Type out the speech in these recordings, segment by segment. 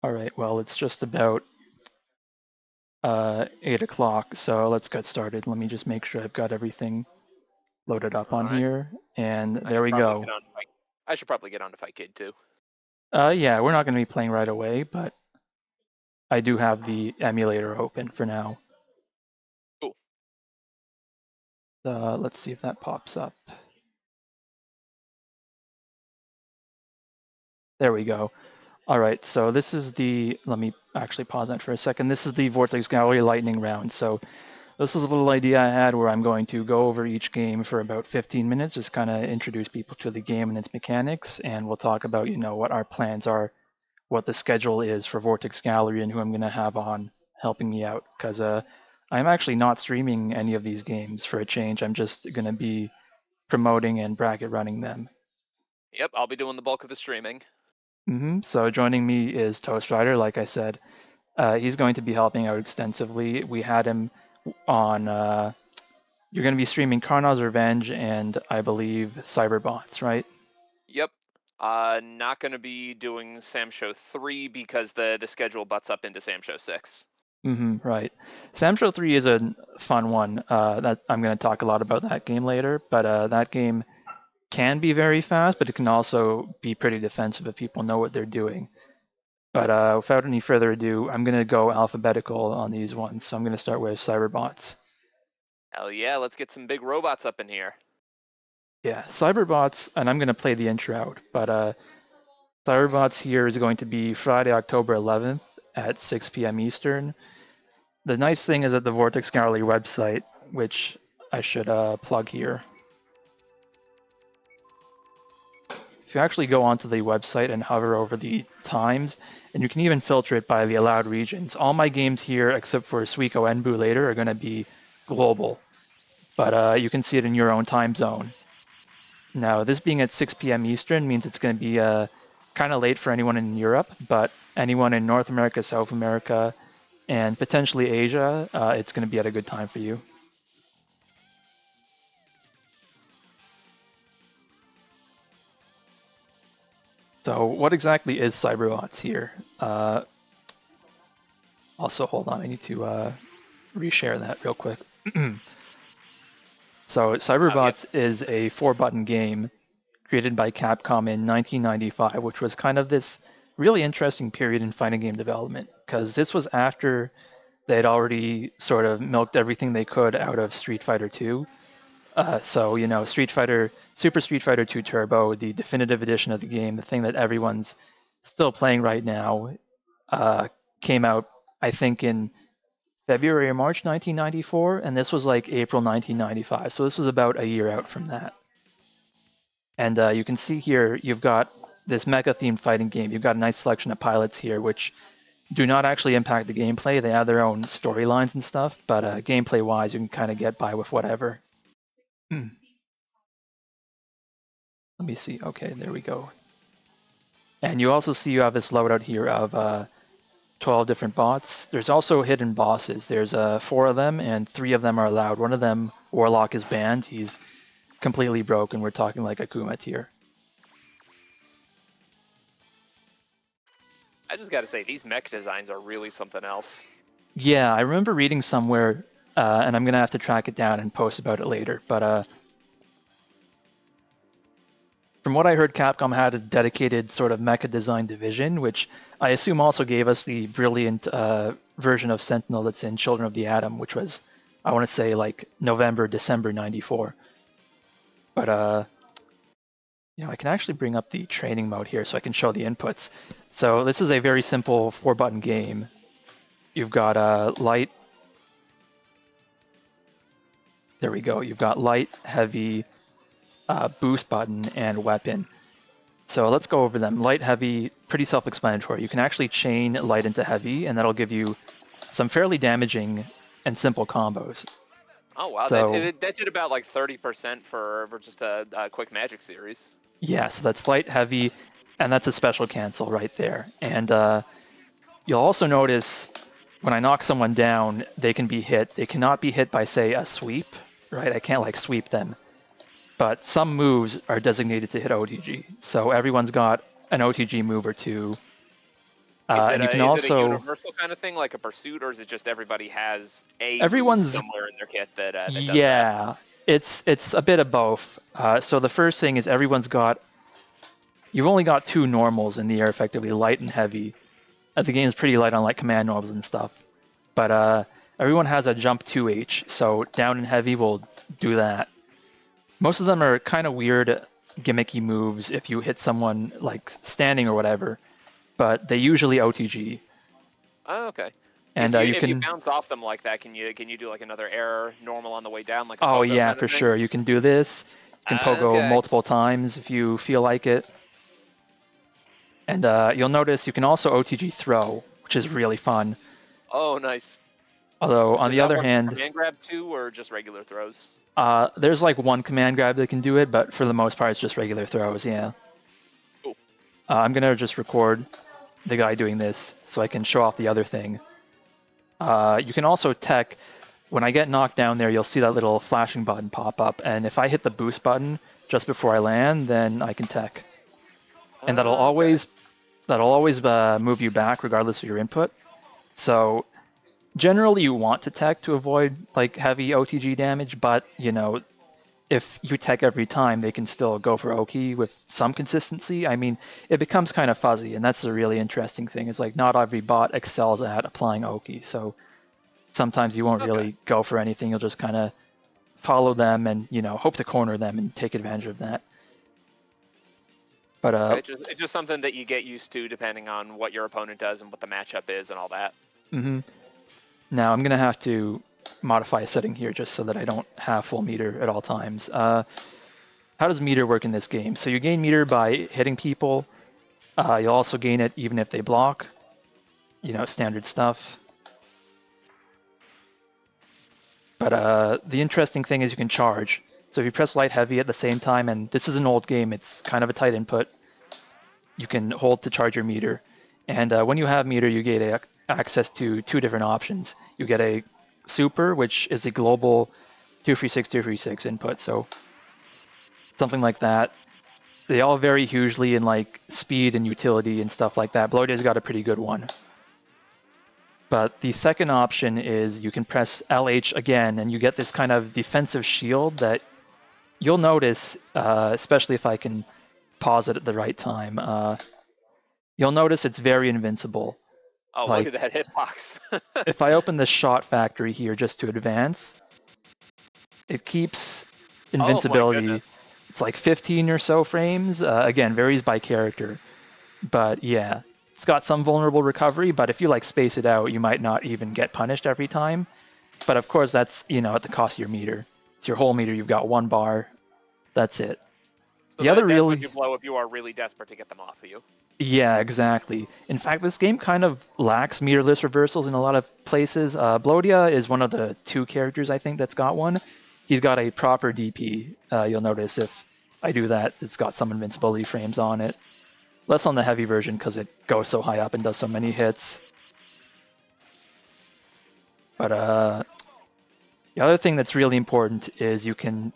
All right, well, it's just about 8 o'clock, so let's get started. Let me just make sure I've got everything loaded up All on right. here, and I there should we probably go. get on Fight. I should probably get on to Fight Kid too. Yeah, we're not going to be playing right away, but I do have the emulator open for now. Cool. Let's see if that pops up. There we go. All right, so this is let me actually pause that for a second. This is the Vortex Gallery lightning round. So this is a little idea I had where I'm going to go over each game for about 15 minutes, just kind of introduce people to the game and its mechanics, and we'll talk about, what our plans are, what the schedule is for Vortex Gallery, and who I'm going to have on helping me out. Because I'm actually not streaming any of these games for a change. I'm just going to be promoting and bracket running them. Yep, I'll be doing the bulk of the streaming. So joining me is Toast Rider, like I said. He's going to be helping out extensively. We had him on. You're going to be streaming Karnav's Revenge and I believe Cyberbots, right? Yep. Not going to be doing Sam Show 3 because the schedule butts up into Sam Show 6. Right. Sam Show 3 is a fun one. That I'm going to talk a lot about that game later, but that game can be very fast, but it can also be pretty defensive if people know what they're doing. But without any further ado, I'm going to go alphabetical on these ones. So I'm going to start with Cyberbots. Hell yeah, let's get some big robots up in here. Yeah, Cyberbots, and I'm going to play the intro out, but Cyberbots here is going to be Friday, October 11th at 6 p.m. Eastern. The nice thing is that the Vortex Gallery website, which I should plug here. If you actually go onto the website and hover over the times, and you can even filter it by the allowed regions. All my games here, except for Suiko Enbu later, are going to be global, but you can see it in your own time zone. Now, this being at 6 p.m. Eastern means it's going to be kind of late for anyone in Europe, but anyone in North America, South America, and potentially Asia, it's going to be at a good time for you. So what exactly is Cyberbots here? Also, hold on, I need to reshare that real quick. So Yep. Cyberbots is a 4-button game created by Capcom in 1995, which was kind of this really interesting period in fighting game development, because this was after they had already sort of milked everything they could out of Street Fighter 2. So, Super Street Fighter 2 Turbo, the definitive edition of the game, the thing that everyone's still playing right now, came out, I think, in February or March 1994, and this was like April 1995. So this was about a year out from that. And you can see here, you've got this mecha-themed fighting game. You've got a nice selection of pilots here, which do not actually impact the gameplay. They have their own storylines and stuff, but gameplay-wise, you can kind of get by with whatever. Let me see. Okay, there we go. And you also see you have this loadout here of 12 different bots. There's also hidden bosses. There's 4 of them, and 3 of them are allowed. One of them, Warlock, is banned. He's completely broken. We're talking like Akuma tier. I just got to say, these mech designs are really something else. Yeah, I remember reading somewhere, and I'm going to have to track it down and post about it later, but from what I heard, Capcom had a dedicated sort of mecha design division, which I assume also gave us the brilliant version of Sentinel that's in Children of the Atom, which was, I want to say, like November, December 94. But I can actually bring up the training mode here so I can show the inputs. So this is a very simple 4-button game. You've got light. There we go. You've got light, heavy, boost button, and weapon. So let's go over them. Light, heavy, pretty self-explanatory. You can actually chain light into heavy, and that'll give you some fairly damaging and simple combos. Oh wow, So that did about like 30% for just a quick Magic series. yeah, so that's light, heavy, and that's a special cancel right there. And you'll also notice when I knock someone down, they can be hit. They cannot be hit by, say, a sweep, right? I can't like sweep them. But some moves are designated to hit OTG. So everyone's got an OTG move or two. And you can Is it a also universal kind of thing, like a pursuit, or is it just everybody has a move everyone's somewhere in their kit that does that? yeah, it's a bit of both. So the first thing is you've only got two normals in the air, effectively light and heavy. The game is pretty light on like command normals and stuff, but everyone has a jump 2H, so down and heavy will do that. Most of them are kind of weird, gimmicky moves if you hit someone like standing or whatever, but they usually OTG. Oh, okay. And you If you can, bounce off them like that, can you do like another air normal on the way down, like a oh pogo yeah, kind of for thing? sure, you can do this. You can pogo Okay. multiple times if you feel like it. And you'll notice you can also OTG throw, which is really fun. Oh, nice. Although, on Does the that other work for hand, command grab too, or just regular throws? there's like one command grab that can do it, but for the most part, it's just regular throws, yeah. Cool. I'm going to just record the guy doing this so I can show off the other thing. You can also tech. When I get knocked down there, you'll see that little flashing button pop up, and if I hit the boost button just before I land, then I can tech. And Okay. that'll always move you back regardless of your input. So generally you want to tech to avoid like heavy OTG damage, but if you tech every time, they can still go for Oki with some consistency. I mean, it becomes kind of fuzzy, and that's the really interesting thing. Is like not every bot excels at applying Oki, so sometimes you won't Okay. really go for anything. You'll just kind of follow them and hope to corner them and take advantage of that. But Okay. It's just something that you get used to depending on what your opponent does and what the matchup is and all that. mhm. Now I'm gonna have to modify a setting here just so that I don't have full meter at all times. How does meter work in this game? So you gain meter by hitting people. You'll also gain it even if they block. Standard stuff. But the interesting thing is you can charge. So if you press light heavy at the same time, and this is an old game, it's kind of a tight input, you can hold to charge your meter. And when you have meter, you get access to two different options. You get a super, which is a global 236, 236 input. So something like that. They all vary hugely in like speed and utility and stuff like that. Bloated's got a pretty good one. But the second option is you can press LH again, and you get this kind of defensive shield that you'll notice, especially if I can pause it at the right time. You'll notice it's very invincible. Oh, look at Like, that hitbox. if I open the shot factory here just to advance, it keeps Oh my goodness. invincibility. It's like 15 or so frames. Again, varies by character. But yeah, it's got some vulnerable recovery, but if you like space it out, you might not even get punished every time. But of course, that's, at the cost of your meter. It's your whole meter. You've got one bar. That's it. So The other that's when really, you blow if you are really desperate to get them off of you. yeah, exactly. In fact, this game kind of lacks meterless reversals in a lot of places. Blodia is one of the two characters, I think, that's got one. He's got a proper DP. You'll notice if I do that, it's got some invincibility frames on it. Less on the heavy version because it goes so high up and does so many hits. But the other thing that's really important is you can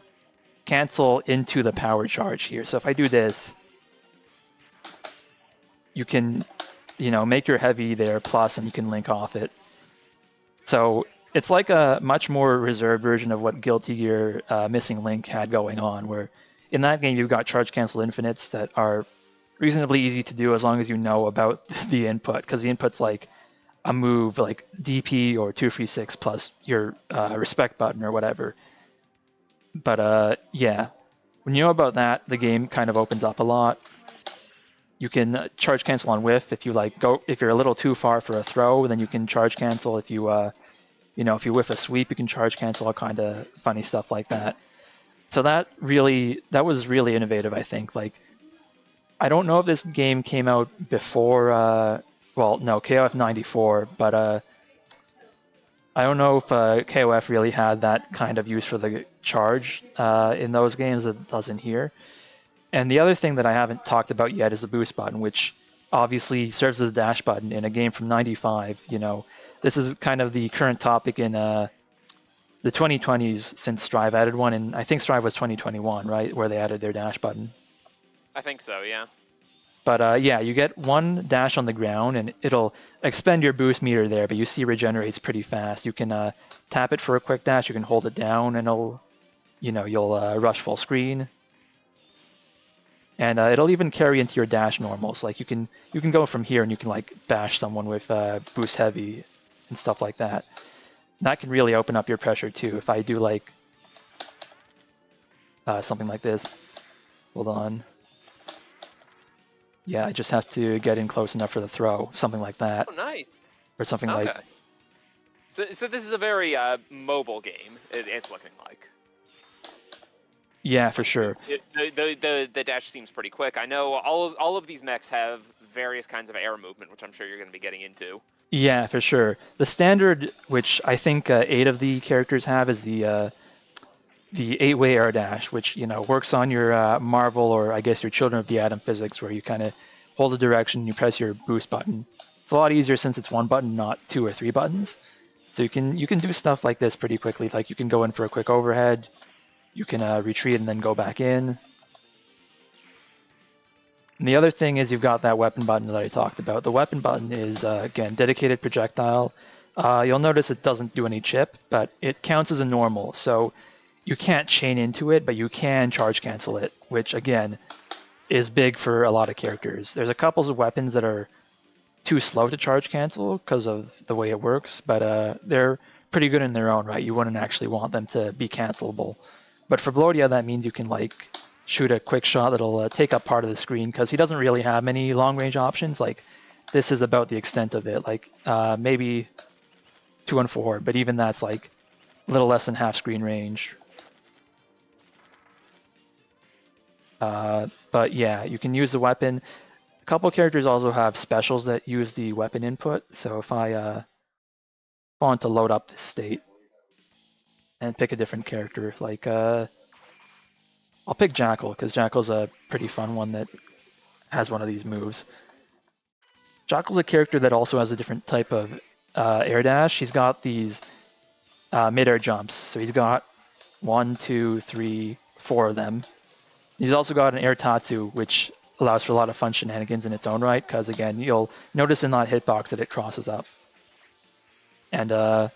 cancel into the power charge here. So if I do this, you can, make your heavy there plus, and you can link off it. So it's like a much more reserved version of what Guilty Gear Missing Link had going on, where in that game you've got charge cancel infinites that are reasonably easy to do as long as you know about the input, because the input's like a move like DP or 236 plus your respect button or whatever. But yeah, when you know about that, the game kind of opens up a lot. You can charge cancel on whiff if you if you're a little too far for a throw, then you can charge cancel. If you if you whiff a sweep, you can charge cancel, all kind of funny stuff like that. So that was really innovative, I think. Like, I don't know if this game came out before well, no, KOF 94, but I don't know if KOF really had that kind of use for the charge in those games that doesn't here. And the other thing that I haven't talked about yet is the boost button, which obviously serves as a dash button in a game from 95. This is kind of the current topic in the 2020s since Strive added one, and I think Strive was 2021, right, where they added their dash button. I think so, yeah. But yeah, you get one dash on the ground, and it'll expend your boost meter there, but you see it regenerates pretty fast. You can tap it for a quick dash, you can hold it down, and you'll rush full screen. And it'll even carry into your dash normals. Like you can go from here and you can like bash someone with boost heavy and stuff like that. That can really open up your pressure too. If I do like something like this, hold on. Yeah, I just have to get in close enough for the throw, something like that, Oh, nice. or something like. Okay. So this is a very mobile game. It's looking like. Yeah, for sure. The dash seems pretty quick. I know all of these mechs have various kinds of air movement, which I'm sure you're going to be getting into. Yeah, for sure. The standard, which I think 8 of the characters have, is the 8-way air dash, which works on your Marvel, or I guess your Children of the Atom physics, where you kind of hold a direction, you press your boost button. It's a lot easier since it's one button, not 2 or 3 buttons. So you can do stuff like this pretty quickly. Like you can go in for a quick overhead, you can retreat and then go back in. And the other thing is you've got that weapon button that I talked about. The weapon button is, again, dedicated projectile. You'll notice it doesn't do any chip, but it counts as a normal. So you can't chain into it, but you can charge cancel it, which, again, is big for a lot of characters. There's a couple of weapons that are too slow to charge cancel because of the way it works, but they're pretty good in their own right. You wouldn't actually want them to be cancelable. But for Blodia, that means you can like shoot a quick shot that'll take up part of the screen, because he doesn't really have many long range options. Like this is about the extent of it. Like maybe 2 and 4, but even that's like a little less than half screen range. But yeah, you can use the weapon. A couple characters also have specials that use the weapon input. So if I want to load up this state and pick a different character, like I'll pick Jackal, because Jackal's a pretty fun one that has one of these moves. Jackal's a character that also has a different type of air dash. He's got these mid-air jumps. So he's got 1, 2, 3, 4 of them. He's also got an air tatsu, which allows for a lot of fun shenanigans in its own right, because again, you'll notice in that hitbox that it crosses up. And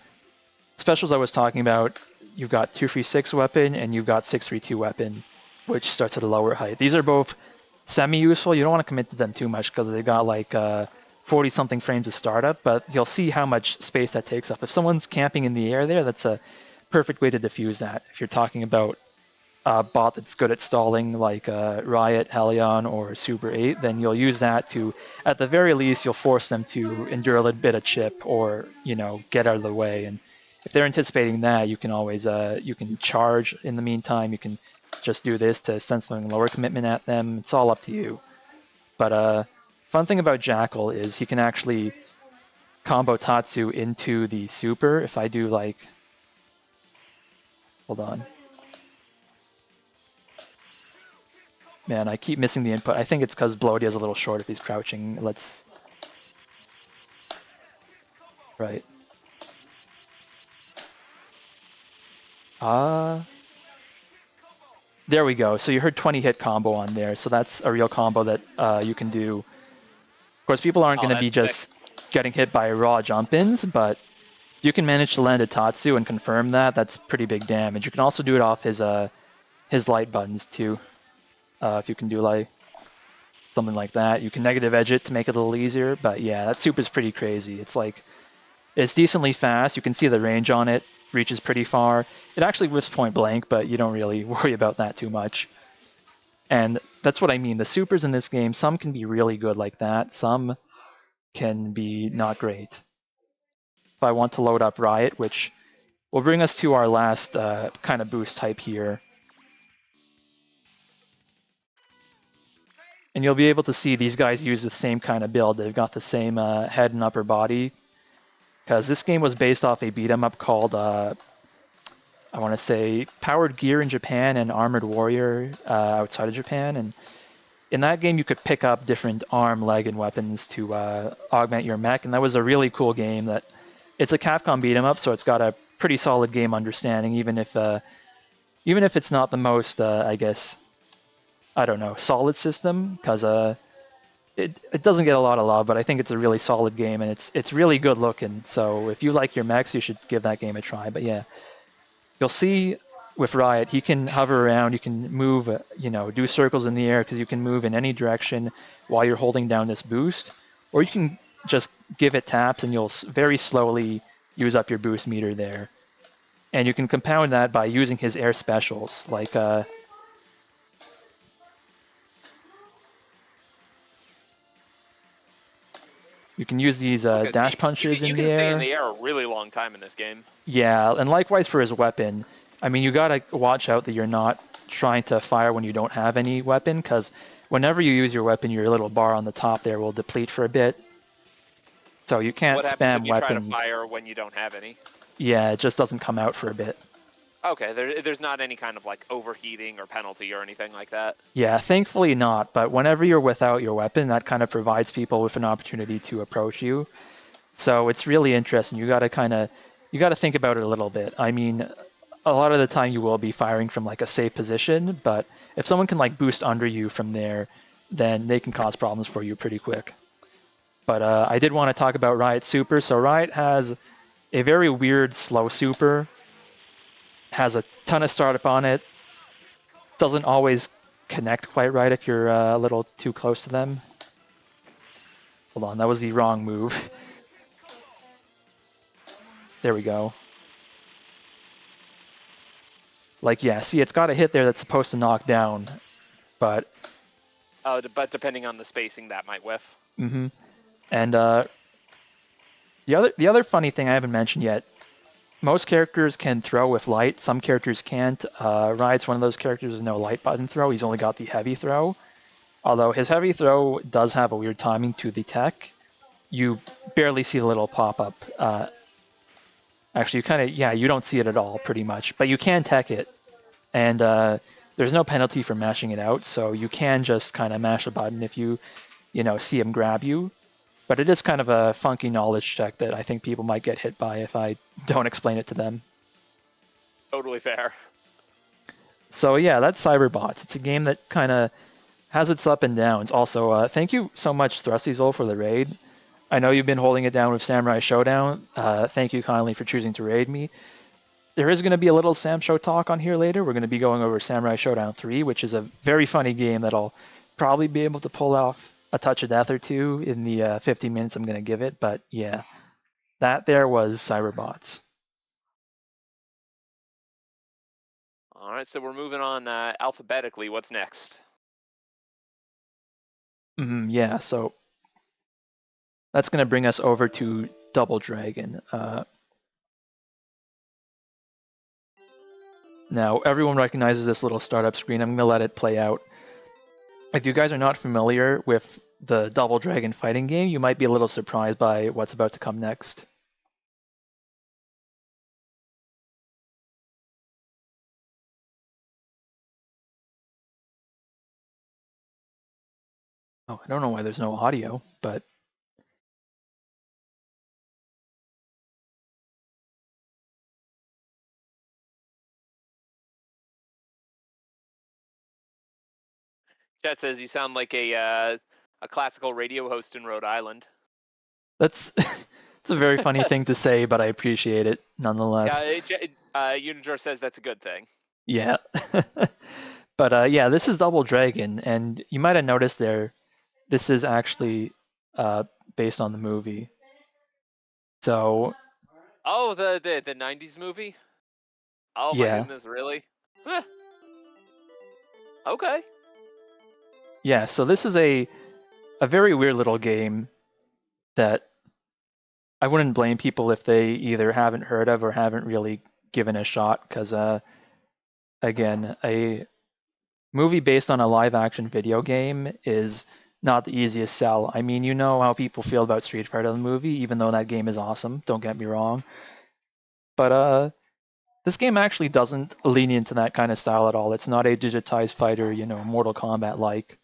specials I was talking about, you've got 236 weapon and you've got 632 weapon, which starts at a lower height. These are both semi-useful. You don't want to commit to them too much because they've got like 40-something frames of startup, but you'll see how much space that takes up. If someone's camping in the air there, that's a perfect way to defuse that. If you're talking about a bot that's good at stalling, like Riot, Helion, or Super 8, then you'll use that to, at the very least, you'll force them to endure a little bit of chip or, get out of the way. And if they're anticipating that, you can always, you can charge in the meantime. You can just do this to send something lower commitment at them. It's all up to you. But fun thing about Jackal is he can actually combo Tatsu into the super. If I do like, hold on. Man, I keep missing the input. I think it's because Bloody is a little short if he's crouching. Let's... Right. There we go. So you heard 20 hit combo on there. So that's a real combo that you can do. Of course, people aren't going to be just getting hit by raw jump-ins, but if you can manage to land a Tatsu and confirm that, that's pretty big damage. You can also do it off his light buttons too. If you can do like something like that. You can negative edge it to make it a little easier, but yeah, that soup is pretty crazy. It's like, it's decently fast. You can see the range on it, reaches pretty far. It actually whiffs point blank, but you don't really worry about that too much. And that's what I mean. The supers in this game, some can be really good like that. Some can be not great. If I want to load up Riot, which will bring us to our last kind of boost type here. And you'll be able to see these guys use the same kind of build. They've got the same head and upper body. Because this game was based off a beat-em-up called, I want to say, Powered Gear in Japan and Armored Warrior outside of Japan. And in that game, you could pick up different arm, leg, and weapons to augment your mech. And that was a really cool game. That it's a Capcom beat-em-up, so it's got a pretty solid game understanding, even if it's not the most, I guess, I don't know, solid system, because it doesn't get a lot of love, but I think it's a really solid game and it's really good looking. So if you like your mechs, you should give that game a try. But yeah, you'll see with Riot, he can hover around, you can move, do circles in the air because you can move in any direction while you're holding down this boost, or you can just give it taps and you'll very slowly use up your boost meter there. And you can compound that by using his air specials, like you can use these Okay, so dash you can punches you in the can stay in air. the air a really long time in this game. Yeah, and likewise for his weapon. I mean, you gotta watch out that you're not trying to fire when you don't have any weapon, because whenever you use your weapon, your little bar on the top there will deplete for a bit. So you can't What happens if spam you try to weapons. fire when you don't have any? Yeah, it just doesn't come out for a bit. Okay, there's not any kind of like overheating or penalty or anything like that. Yeah, thankfully not, but whenever you're without your weapon, that kind of provides people with an opportunity to approach you. So it's really interesting. You gotta think about it a little bit. I mean, a lot of the time you will be firing from like a safe position, but if someone can like boost under you from there, then they can cause problems for you pretty quick. But I did want to talk about Riot Super. So Riot has a very weird slow super, has a ton of startup on it, doesn't always connect quite right if you're a little too close to them. Hold on, that was the wrong move. There we go. Like, yeah, see, it's got a hit there that's supposed to knock down, but But depending on the spacing, that might whiff. mm-hmm. And the other funny thing I haven't mentioned yet, most characters can throw with light. Some characters can't. Riot's one of those characters with no light button throw. He's only got the heavy throw. Although his heavy throw does have a weird timing to the tech. You barely see the little pop up. Actually, you don't see it at all, pretty much. But you can tech it, and there's no penalty for mashing it out. So you can just kind of mash a button if you see him grab you. But it is kind of a funky knowledge check that I think people might get hit by if I don't explain it to them. Totally fair. So yeah, that's Cyberbots. It's a game that kind of has its up and downs. Also, thank you so much, Thrustysol, for the raid. I know you've been holding it down with Samurai Showdown. Thank you kindly for choosing to raid me. There is going to be a little Sam Show talk on here later. We're going to be going over Samurai Showdown 3, which is a very funny game that I'll probably be able to pull off a touch of death or two in the 50 minutes I'm going to give it. But yeah, that there was Cyberbots. All right, so we're moving on alphabetically. What's next? Yeah, so that's going to bring us over to Double Dragon. Now, everyone recognizes this little startup screen. I'm going to let it play out. If you guys are not familiar with the Double Dragon fighting game, you might be a little surprised by what's about to come next. Oh, I don't know why there's no audio, but Chat says you sound like a classical radio host in Rhode Island. that's it's a very funny thing to say, but I appreciate it nonetheless. Unijor says that's a good thing. Yeah. But yeah, this is Double Dragon, and you might have noticed there, this is actually based on the movie. So Oh, the '90s movie. Oh my yeah, goodness, really? Okay. yeah. So this is a very weird little game that I wouldn't blame people if they either haven't heard of or haven't really given a shot, because again, a movie based on a live action video game is not the easiest sell. I mean, you know how people feel about Street Fighter the movie, even though that game is awesome, don't get me wrong. But this game actually doesn't lean into that kind of style at all. It's not a digitized fighter, Mortal Kombat like.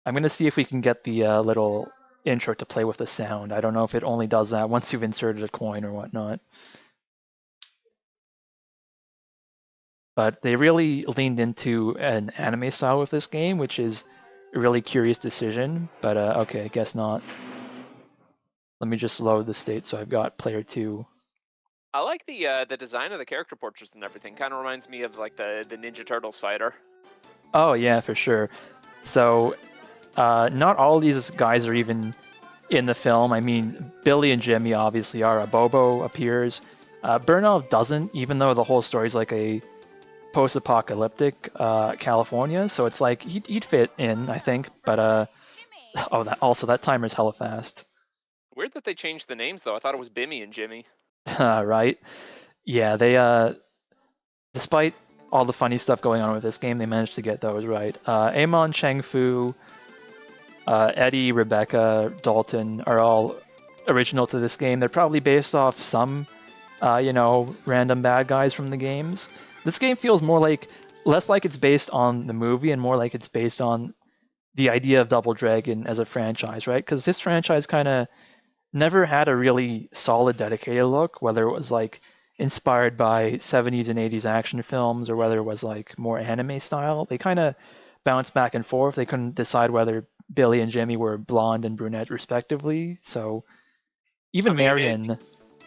I'm going to see if we can get the little intro to play with the sound. I don't know if it only does that once you've inserted a coin or whatnot. But they really leaned into an anime style with this game, which is a really curious decision, but okay, I guess not. Let me just load the state so I've got player 2. I like the design of the character portraits and everything. Kind of reminds me of like the Ninja Turtles fighter. Oh yeah, for sure. So not all these guys are even in the film. I mean, Billy and Jimmy obviously are. Bobo appears. Burnout doesn't, even though the whole story's like a post-apocalyptic California. So it's like he'd fit in, I think. But oh, that timer's hella fast, Weird that they changed the names though. I thought it was Bimmy and Jimmy. right? Yeah, they despite all the funny stuff going on with this game, they managed to get those right. Amon, Cheng Fu, Eddie, Rebecca, Dalton are all original to this game. They're probably based off some, random bad guys from the games. This game feels less like it's based on the movie and more like it's based on the idea of Double Dragon as a franchise, right? Because this franchise kind of never had a really solid dedicated look, whether it was like inspired by 70s and 80s action films or whether it was like more anime style. They kind of bounced back and forth. They couldn't decide whether Billy and Jimmy were blonde and brunette respectively. So I even mean, Marion,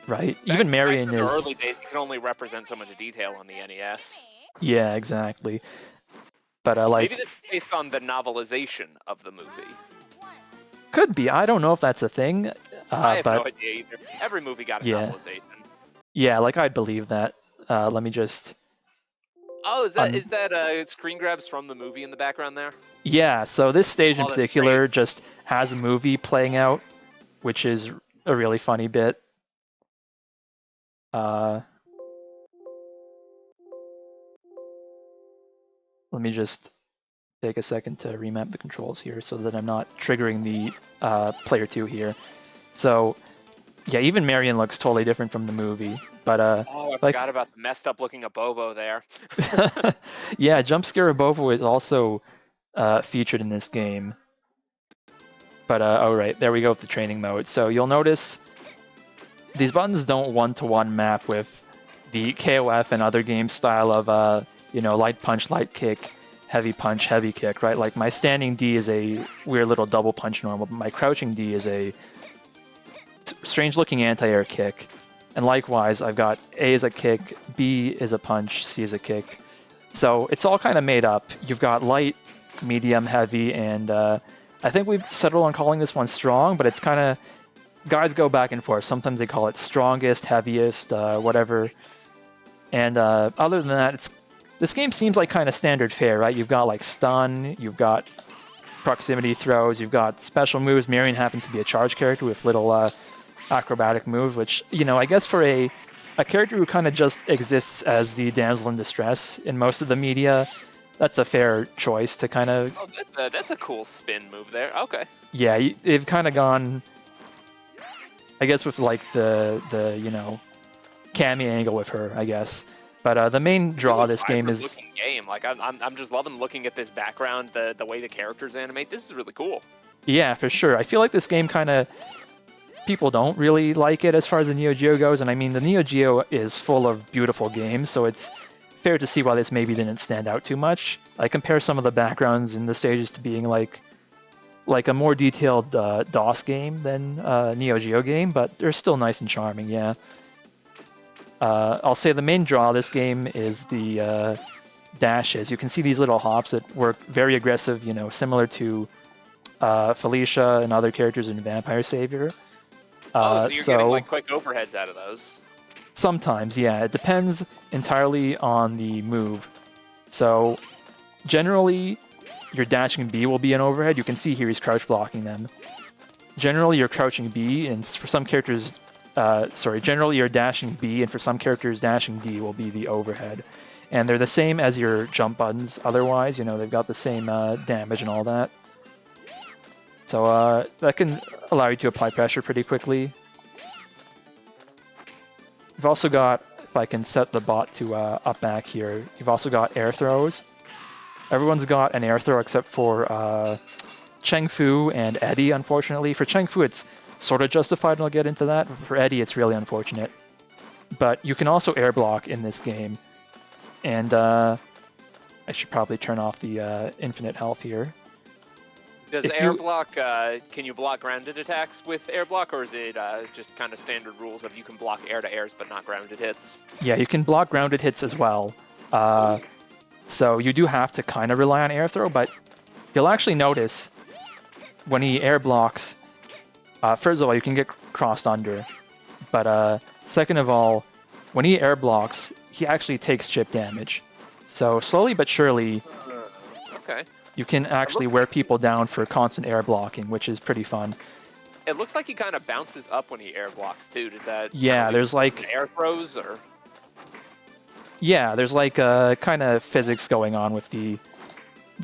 right? back Even back Marion in the is, early days, you could only represent so much detail on the NES. yeah, exactly. But Maybe like, that's based on the novelization of the movie. could be. I don't know if that's a thing. I have no But idea either. Every movie got a yeah, novelization. yeah, like I'd believe that. Let me just Oh, un is that screen grabs from the movie in the background there? Yeah, so this stage in Oh, that's great. particular just has a movie playing out, which is a really funny bit. Uh, Let me just take a second to remap the controls here so that I'm not triggering the player 2 here. So yeah, even Marion looks totally different from the movie, but Oh, I like forgot about the messed up looking Abobo there. yeah, Jump Scare Bobo is also featured in this game. But oh right, there we go with the training mode. So you'll notice these buttons don't one-to-one map with the KOF and other games style of light punch, light kick, heavy punch, heavy kick, right? Like my standing D is a weird little double punch normal, but my crouching D is a strange looking anti-air kick. And likewise, I've got A is a kick, B is a punch, C is a kick. So it's all kind of made up. You've got light, medium, heavy, and I think we've settled on calling this one strong, but it's kind of guides go back and forth. Sometimes they call it strongest, heaviest, whatever. And other than that, this game seems like kind of standard fare, right? You've got like stun, you've got proximity throws, you've got special moves. Marion happens to be a charge character with little acrobatic moves, which, I guess for a character who kind of just exists as the damsel in distress in most of the media, that's a fair choice to kind of... Oh, that's a cool spin move there. Okay. Yeah, they've kind of gone, I guess, with like the Cammy angle with her, I guess. But the main draw Really of this game vibrant is... looking game. Like I'm just loving looking at this background, the way the characters animate. This is really cool. Yeah, for sure. I feel like this game kind of... People don't really like it as far as the Neo Geo goes, and I mean, the Neo Geo is full of beautiful games, so it's fair to see why this maybe didn't stand out too much. I compare some of the backgrounds in the stages to being like a more detailed DOS game than Neo Geo game, but they're still nice and charming, yeah. I'll say the main draw of this game is the dashes. You can see these little hops that work very aggressive, similar to Felicia and other characters in Vampire Savior. So you're getting like quick overheads out of those. Sometimes, yeah. It depends entirely on the move. So generally, your dashing B will be an overhead. You can see here he's crouch blocking them. Generally, your crouching B, and for some characters, generally your dashing B, and for some characters, dashing D will be the overhead. And they're the same as your jump buttons otherwise. They've got the same damage and all that. So that can allow you to apply pressure pretty quickly. You've also got, if I can set the bot to up back here, you've also got air throws. Everyone's got an air throw except for Cheng Fu and Eddie, unfortunately. For Cheng Fu, it's sort of justified, and I'll get into that. For Eddie, it's really unfortunate. But you can also air block in this game. And I should probably turn off the infinite health here. Does If air you block, can you block grounded attacks with air block, or is it just kind of standard rules of you can block air to airs but not grounded hits? Yeah, you can block grounded hits as well. Ooh. So you do have to kind of rely on air throw, but you'll actually notice when he air blocks, first of all, you can get crossed under. But second of all, when he air blocks, he actually takes chip damage. So slowly but surely, Okay. you can actually wear people down for constant air blocking, which is pretty fun. It looks like he kind of bounces up when he air blocks too. Does that kind of Yeah, lead there's to like air throws or? kind of physics going on with the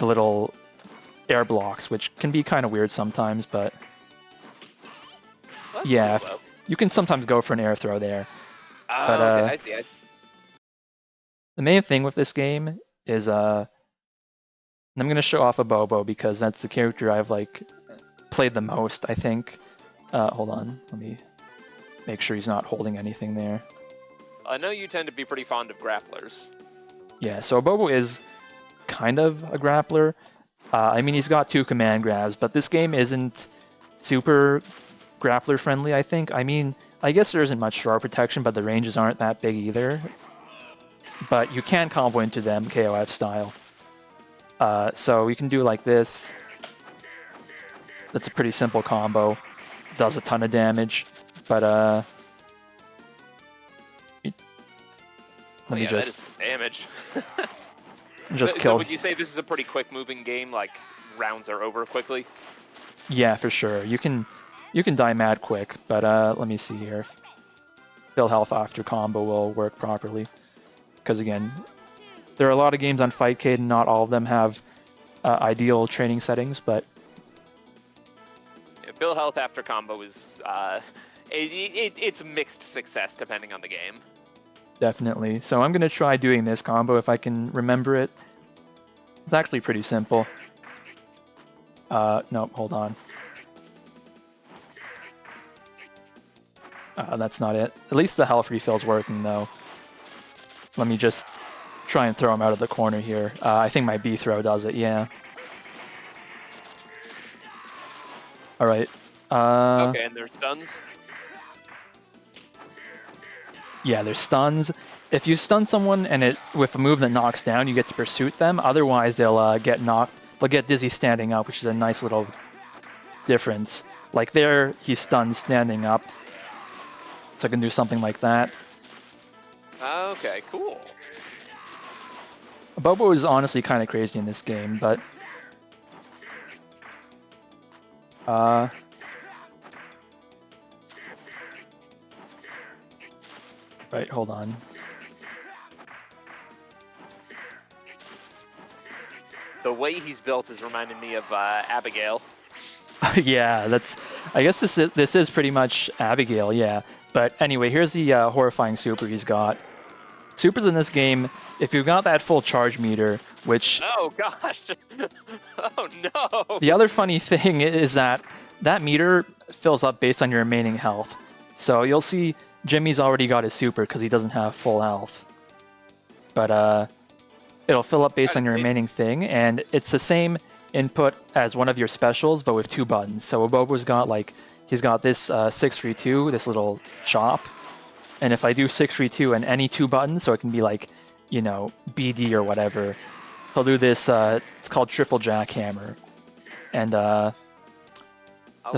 little air blocks, which can be kind of weird sometimes, but Well, that's yeah, cool though. you can sometimes go for an air throw there. But Oh, okay, I see. the main thing with this game is and I'm gonna show off a Bobo because that's the character I've like played the most, I think. Hold on, let me make sure he's not holding anything there. I know you tend to be pretty fond of grapplers. Yeah, so Bobo is kind of a grappler. I mean, he's got 2 command grabs, but this game isn't super grappler friendly, I think. I mean, I guess there isn't much throw protection, but the ranges aren't that big either. But you can combo into them KOF style. So you can do like this. That's a pretty simple combo. Does a ton of damage, but Oh let me yeah, that is damage. just So kill. would you say this is a pretty quick moving game? Like rounds are over quickly? Yeah, for sure. You can die mad quick, but let me see here. Fill health after combo will work properly. Because again, there are a lot of games on Fightcade, and not all of them have ideal training settings, but Yeah, Bill health after combo is it's mixed success depending on the game. definitely. So I'm going to try doing this combo if I can remember it. It's actually pretty simple. Nope, hold on. That's not it. At least the health refill's working, though. Let me just try and throw him out of the corner here. I think my B throw does it, yeah. Alright. Okay, and there's stuns. Yeah, there's stuns. If you stun someone and it with a move that knocks down, you get to pursuit them. Otherwise, they'll get knocked. They'll get dizzy standing up, which is a nice little difference. Like there, he's stunned standing up. So I can do something like that. Okay, cool. Bobo is honestly kind of crazy in this game, but right, hold on. The way he's built is reminding me of Abigail. Yeah, that's. I guess this is pretty much Abigail, yeah. But anyway, here's the horrifying super he's got. Supers in this game, if you've got that full charge meter, which... Oh gosh! Oh no! The other funny thing is that that meter fills up based on your remaining health. So you'll see Jimmy's already got his super because he doesn't have full health. But it'll fill up based on your remaining thing, and it's the same input as one of your specials, but with 2 buttons. So Bobo's got like, he's got this 632, this little chop. And if I do 632 and any 2 buttons, so it can be like, you know, BD or whatever, he'll do this, it's called triple jackhammer. And the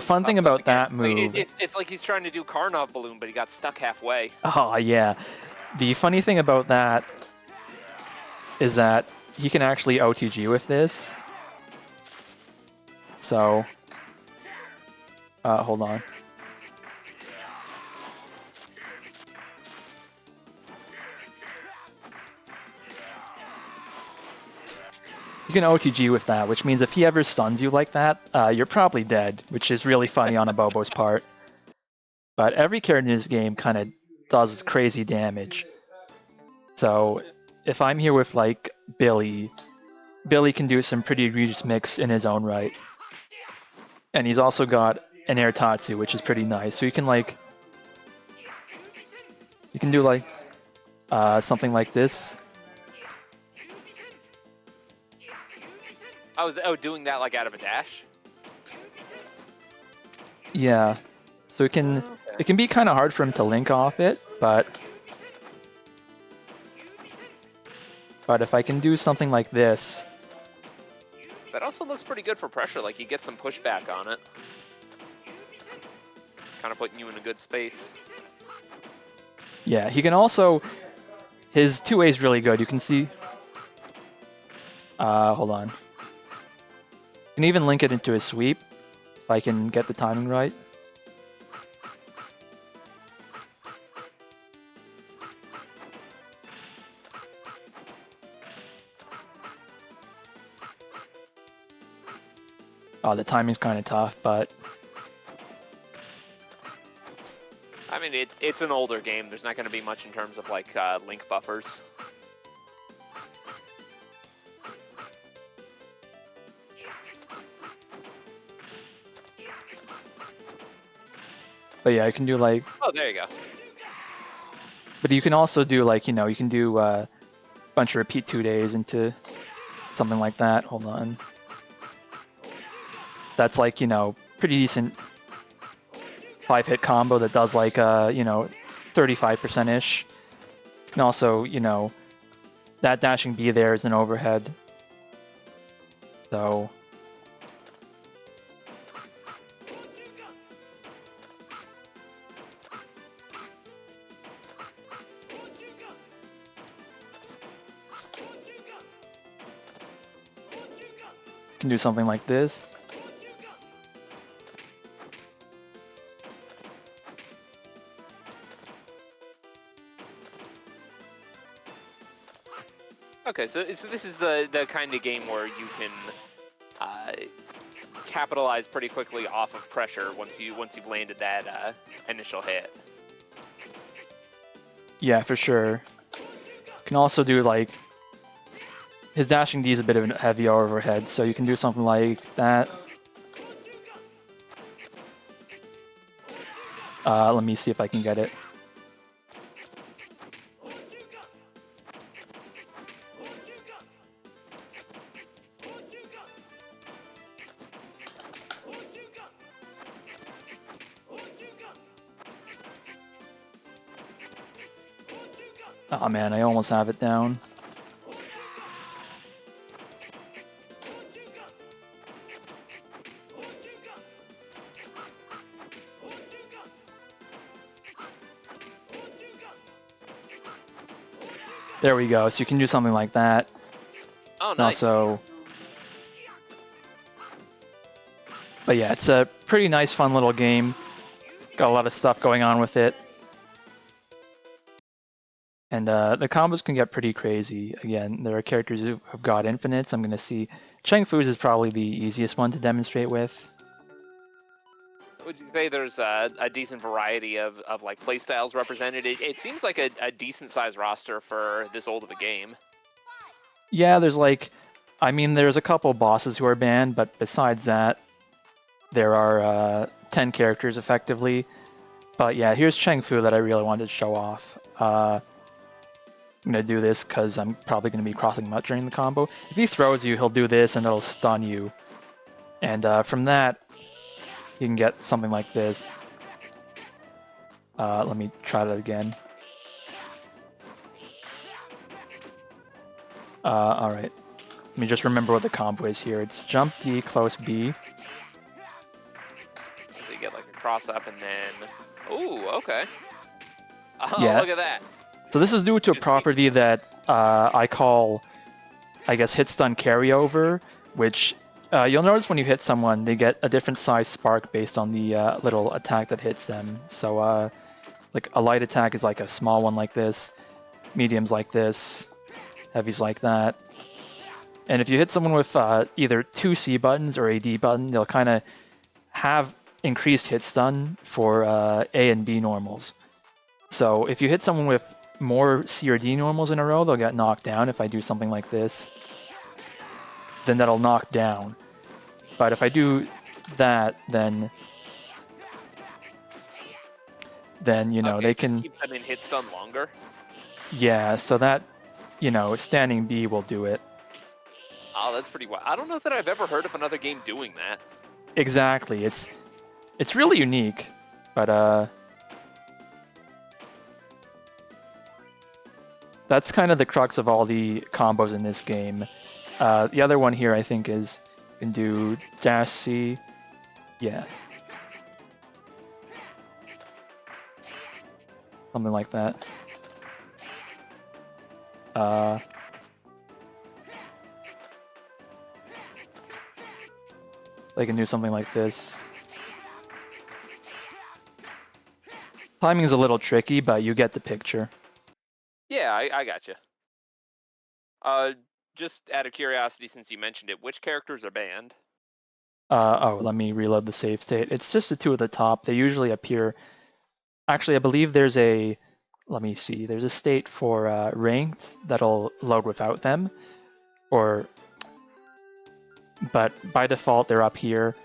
fun thing about that move... It's like he's trying to do Karnov Balloon, but he got stuck halfway. Oh, yeah. The funny thing about that is that he can actually OTG with this. So, hold on. You can OTG with that, which means if he ever stuns you like that, you're probably dead, which is really funny on a Bobo's part. But every character in this game kind of does crazy damage. So if I'm here with like Billy can do some pretty egregious mix in his own right. And he's also got an air Tatsu, which is pretty nice. So you can like, you can do like something like this. Oh, doing that like out of a dash? Yeah. So it can be kind of hard for him to link off it, but if I can do something like this, That also looks pretty good for pressure. Like you get some pushback on it, kind of putting you in a good space. yeah, he can also, his 2A is really good. You can see, hold on. You can even link it into his sweep if I can get the timing right. Oh, the timing's kind of tough, but I mean, it's an older game. There's not going to be much in terms of like link buffers. yeah, I can do like. Oh, there you go. But you can also do like, you know, you can do a bunch of repeat 2-days into something like that. Hold on. That's like, you know, pretty decent 5-hit combo that does like, you know, 35%-ish. And also, you know, that dashing B there is an overhead. So can do something like this. Okay, so this is the kind of game where you can capitalize pretty quickly off of pressure once you've landed that initial hit. Yeah, for sure. Can also do like, his dashing D is a bit of a heavy overhead, so you can do something like that. Let me see if I can get it. Oh man, I almost have it down. There we go. So you can do something like that. Oh, nice. Also, but yeah, it's a pretty nice, fun little game. Got a lot of stuff going on with it. And the combos can get pretty crazy. Again, there are characters who have got infinites. I'm going to see Cheng Fu's is probably the easiest one to demonstrate with. Would you say there's a decent variety of like playstyles represented? It seems like a decent sized roster for this old of a game. Yeah, there's like, I mean, there's a couple bosses who are banned, but besides that, there are 10 characters effectively. But yeah, here's Cheng Fu that I really wanted to show off. I'm going to do this because I'm probably going to be crossing him out during the combo. If he throws you, he'll do this and it'll stun you. And from that, you can get something like this. Let me try that again. Alright. Let me just remember what the combo is here. It's jump D, close B. So you get like a cross up and then... Ooh, okay. Oh, Yeah. look at that. So this is due to a property that I call, I guess, hit stun carryover, which you'll notice when you hit someone, they get a different size spark based on the little attack that hits them. So like a light attack is like a small one like this, medium's like this, heavy's like that. And if you hit someone with either 2 C buttons or a D button, they'll kind of have increased hit stun for A and B normals. So if you hit someone with more C or D normals in a row, they'll get knocked down. If I do something like this, then that'll knock down. But if I do that, then you know, Okay, they can keep them in hit stun longer. Yeah, so that, you know, standing B will do it. Oh, that's pretty wild. I don't know that I've ever heard of another game doing that. Exactly. It's really unique, but that's kind of the crux of all the combos in this game. The other one here, I think, is you can do dash C. Yeah. Something like that. They can do something like this. Timing is a little tricky, but you get the picture. Yeah, I gotcha. Just out of curiosity, since you mentioned it, which characters are banned? Oh, let me reload the save state. It's just the two at the top. They usually appear. Actually, I believe there's a. Let me see. There's a state for ranked that'll load without them, or. But by default, they're up here.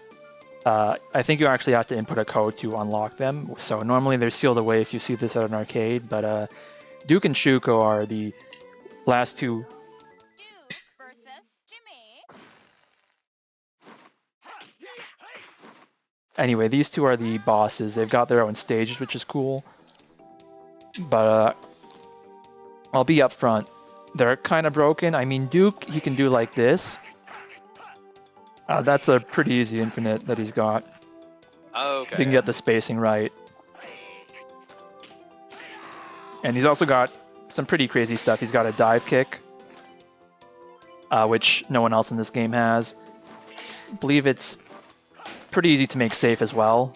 I think you actually have to input a code to unlock them. So normally they're sealed away if you see this at an arcade, but Duke and Shuko are the last two. Duke versus Jimmy. Anyway, these two are the bosses. They've got their own stages, which is cool. But I'll be up front. They're kind of broken. I mean, Duke, he can do like this. That's a pretty easy infinite that he's got. Okay. If you can get the spacing right. And he's also got some pretty crazy stuff. He's got a dive kick, which no one else in this game has. I believe it's pretty easy to make safe as well.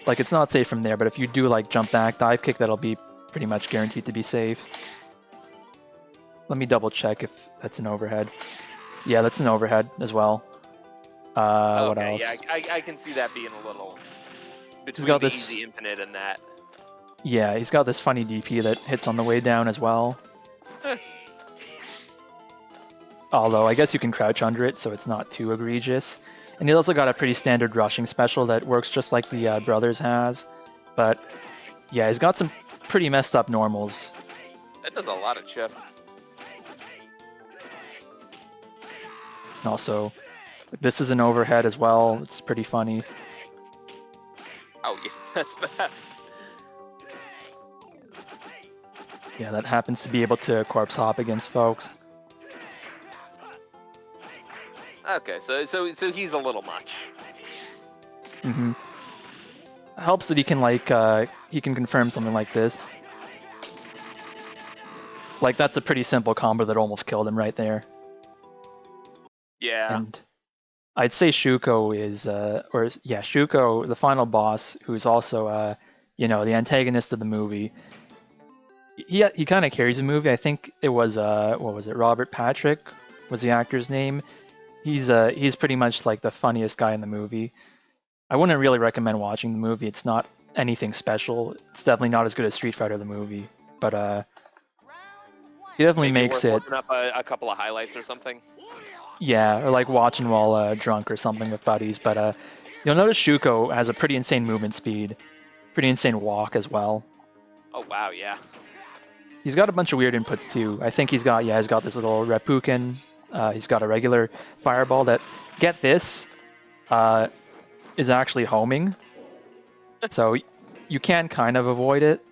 Like, it's not safe from there, but if you do like jump back, dive kick, that'll be pretty much guaranteed to be safe. Let me double check if that's an overhead. Yeah, that's an overhead as well. What else? Yeah, I can see that being a little between got the this- easy infinite and that. Yeah, he's got this funny DP that hits on the way down as well. Although, I guess you can crouch under it, so it's not too egregious. And he's also got a pretty standard rushing special that works just like the Brothers has. But, yeah, he's got some pretty messed up normals. That does a lot of chip. And also, this is an overhead as well. It's pretty funny. Oh yeah, that's fast. Yeah, that happens to be able to corpse hop against folks. Okay, so he's a little much. Mm-hmm. Helps that he can he can confirm something like this. Like, that's a pretty simple combo that almost killed him right there. Yeah. And I'd say Shuko is, Shuko, the final boss, who's also, the antagonist of the movie. He kind of carries the movie. I think it was, what was it? Robert Patrick was the actor's name. He's pretty much like the funniest guy in the movie. I wouldn't really recommend watching the movie. It's not anything special. It's definitely not as good as Street Fighter the movie, but he definitely Maybe makes worth it. looking up a couple of highlights or something. Yeah, or like watching while drunk or something with buddies. But you'll notice Shuko has a pretty insane movement speed, pretty insane walk as well. Oh wow, yeah. He's got a bunch of weird inputs too. I think he's got this little Reppuken. He's got a regular fireball that, get this, is actually homing. So you can kind of avoid it,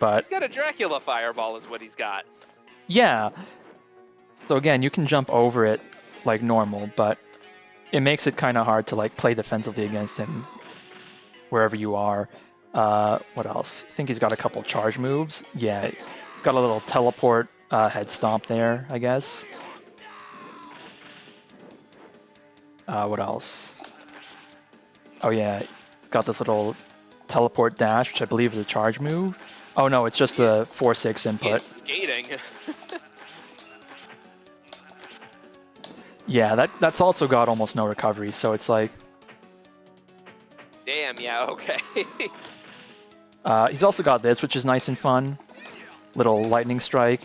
but He's got a Dracula fireball is what he's got. yeah. So again, you can jump over it like normal, but it makes it kind of hard to like play defensively against him wherever you are. What else? I think he's got a couple charge moves. Yeah, he's got a little teleport head stomp there, I guess. What else? Oh yeah, he's got this little teleport dash, which I believe is a charge move. Oh no, it's just a 4-6 input. It's skating. Yeah, that's also got almost no recovery, so it's like... Damn, yeah, okay. He's also got this, which is nice and fun. Little lightning strike.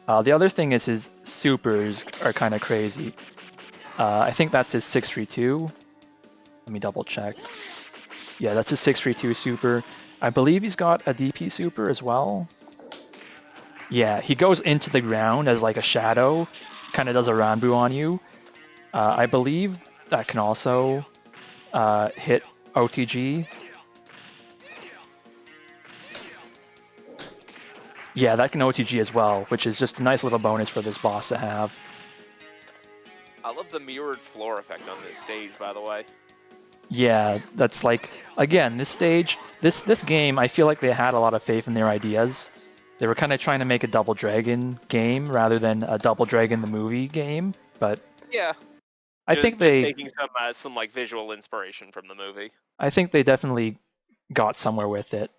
The other thing is his supers are kind of crazy. I think that's his 632. Let me double check. Yeah, that's his 632 super. I believe he's got a DP super as well. Yeah, he goes into the ground as like a shadow, kind of does a Ranbu on you. I believe that can also hit OTG. Yeah, that can OTG as well, which is just a nice little bonus for this boss to have. I love the mirrored floor effect on this stage, by the way. Yeah, that's like, again, this stage, this game, I feel like they had a lot of faith in their ideas. They were kind of trying to make a Double Dragon game rather than a Double Dragon the movie game, but Yeah, I think just they taking some like visual inspiration from the movie. definitely got somewhere with it.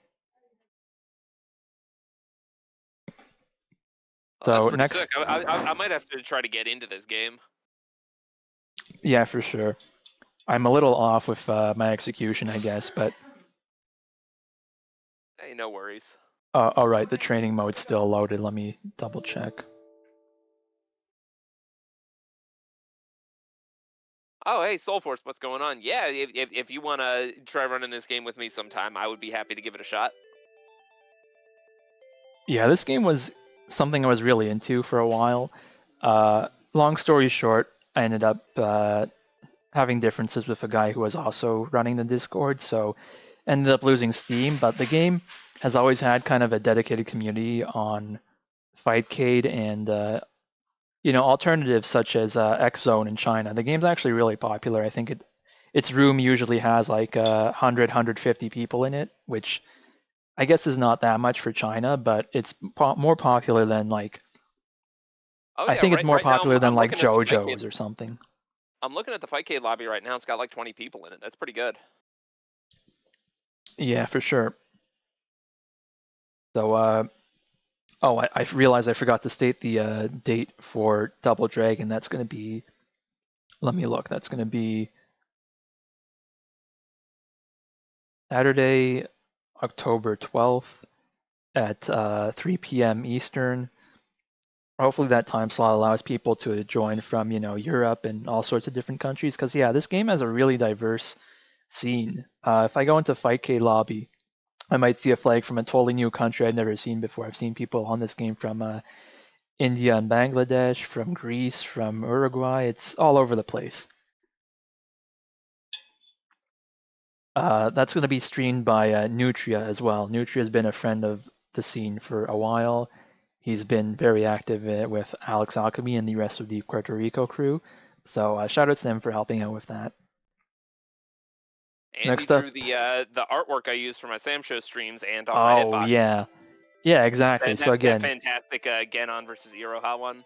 Oh, that's So pretty next, sick. I might have to try to get into this game. yeah, for sure. I'm a little off with my execution, I guess, but Hey, no worries. all right, the training mode's still loaded. Let me double check. Oh, hey, Soulforce, what's going on? Yeah, if you want to try running this game with me sometime, I would be happy to give it a shot. Yeah, this game was something I was really into for a while. Long story short, I ended up having differences with a guy who was also running the Discord, so ended up losing steam. But the game has always had kind of a dedicated community on Fightcade and alternatives such as X Zone in China. The game's actually really popular. I think its room usually has like 100, 150 people in it, which I guess is not that much for China, but it's more popular than like Oh I yeah, think it's more right now popular than I'm like looking at the JoJo's or something. I'm looking at the Fightcade lobby right now. It's got like 20 people in it. That's pretty good. Yeah, for sure. So, I realized I forgot to state the date for Double Dragon. That's going to be, let me look. That's going to be Saturday, October 12th at 3 p.m. Eastern. Hopefully that time slot allows people to join from, Europe and all sorts of different countries. Because, yeah, this game has a really diverse scene. If I go into Fightcade lobby, I might see a flag from a totally new country I've never seen before. I've seen people on this game from India and Bangladesh, from Greece, from Uruguay. It's all over the place. That's going to be streamed by Nutria as well. Nutria's been a friend of the scene for a while. He's been very active with Alex Alchemy and the rest of the Puerto Rico crew. So shout out to them for helping out with that. And he Next up, drew the artwork I use for my Sam Show streams and on my oh hitbox. yeah, exactly. So That again, fantastic Genon versus Iroha one.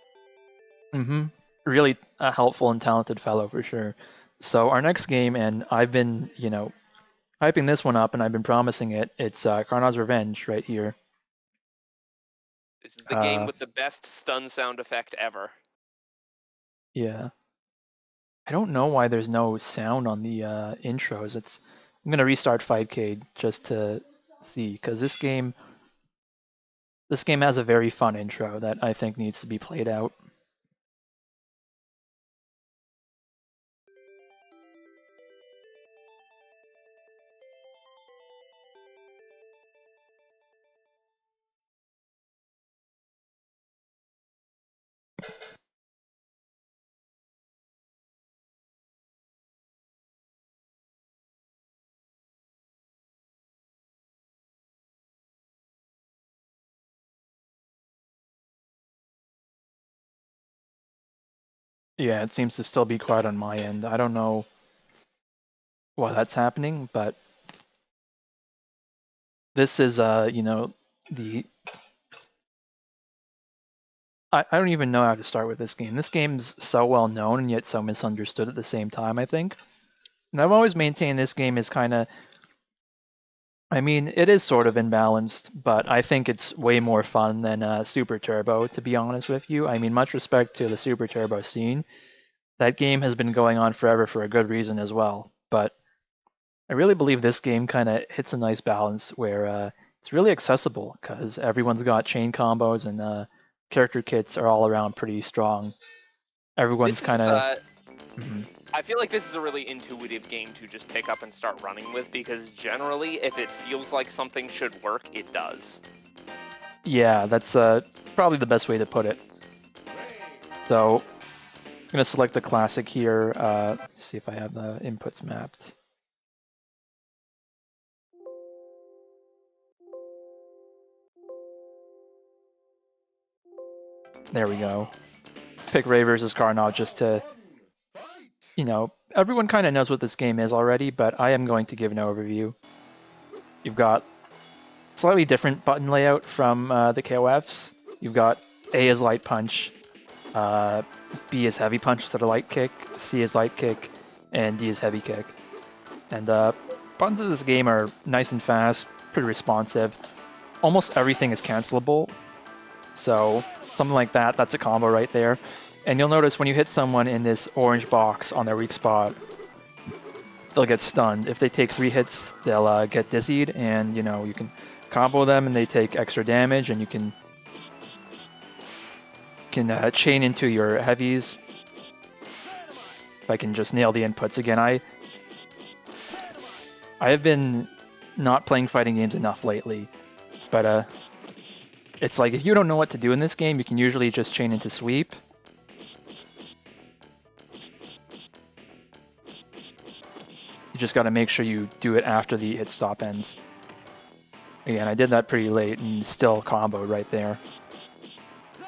Really a helpful and talented fellow for sure. So our next game, and I've been, hyping this one up, and I've been promising it. It's Karnav's Revenge right here. This is the game with the best stun sound effect ever. Yeah. I don't know why there's no sound on the intros. I'm gonna restart Fightcade just to see, because this game has a very fun intro that I think needs to be played out. Yeah, it seems to still be quiet on my end. I don't know why that's happening, but this is the I don't even know how to start with this game. This game's so well known and yet so misunderstood at the same time, I think. And I've always maintained this game is kind of, I mean, it is sort of imbalanced, but I think it's way more fun than Super Turbo, to be honest with you. I mean, much respect to the Super Turbo scene. That game has been going on forever for a good reason as well. But I really believe this game kind of hits a nice balance where it's really accessible because everyone's got chain combos and character kits are all around pretty strong. Everyone's This kind is of. I feel like this is a really intuitive game to just pick up and start running with, because generally, if it feels like something should work, it does. Yeah, that's probably the best way to put it. So I'm going to select the classic here. See if I have the inputs mapped. There we go. Pick Ray versus Carnot just to, you know, everyone kind of knows what this game is already, but I am going to give an overview. You've got slightly different button layout from the KOFs. You've got A is light punch, B is heavy punch instead of light kick, C is light kick, and D is heavy kick. And buttons of this game are nice and fast, pretty responsive. Almost everything is cancelable, so something like that, that's a combo right there. And you'll notice when you hit someone in this orange box on their weak spot, they'll get stunned. If they take 3 hits, they'll get dizzied, and you know, you can combo them and they take extra damage, and you can chain into your heavies. If I can just nail the inputs again. I have been not playing fighting games enough lately, but it's like if you don't know what to do in this game, you can usually just chain into sweep. You just got to make sure you do it after the hit stop ends. Again, I did that pretty late and still comboed right there.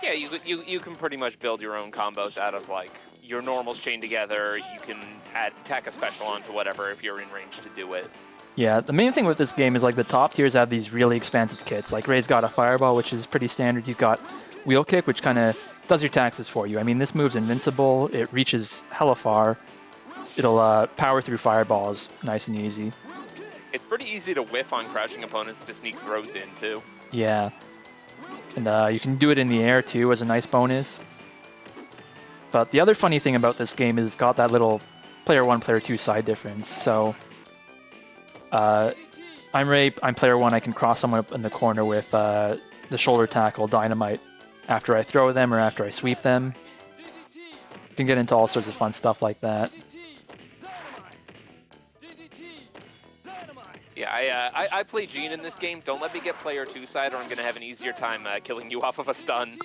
Yeah, you can pretty much build your own combos out of like your normals chained together. You can tack a special onto whatever if you're in range to do it. Yeah, the main thing with this game is like the top tiers have these really expansive kits. Like Ray's got a fireball, which is pretty standard. He's got wheel kick, which kind of does your taxes for you. I mean, this move's invincible. It reaches hella far. It'll power through fireballs nice and easy. It's pretty easy to whiff on crouching opponents to sneak throws in too. Yeah. And you can do it in the air too as a nice bonus. But the other funny thing about this game is it's got that little player 1, player 2 side difference. So I'm Ray, I'm player 1, I can cross someone up in the corner with the shoulder tackle, dynamite, after I throw them or after I sweep them. You can get into all sorts of fun stuff like that. Yeah, I play Gene in this game. Don't let me get player 2 side or I'm going to have an easier time killing you off of a stun.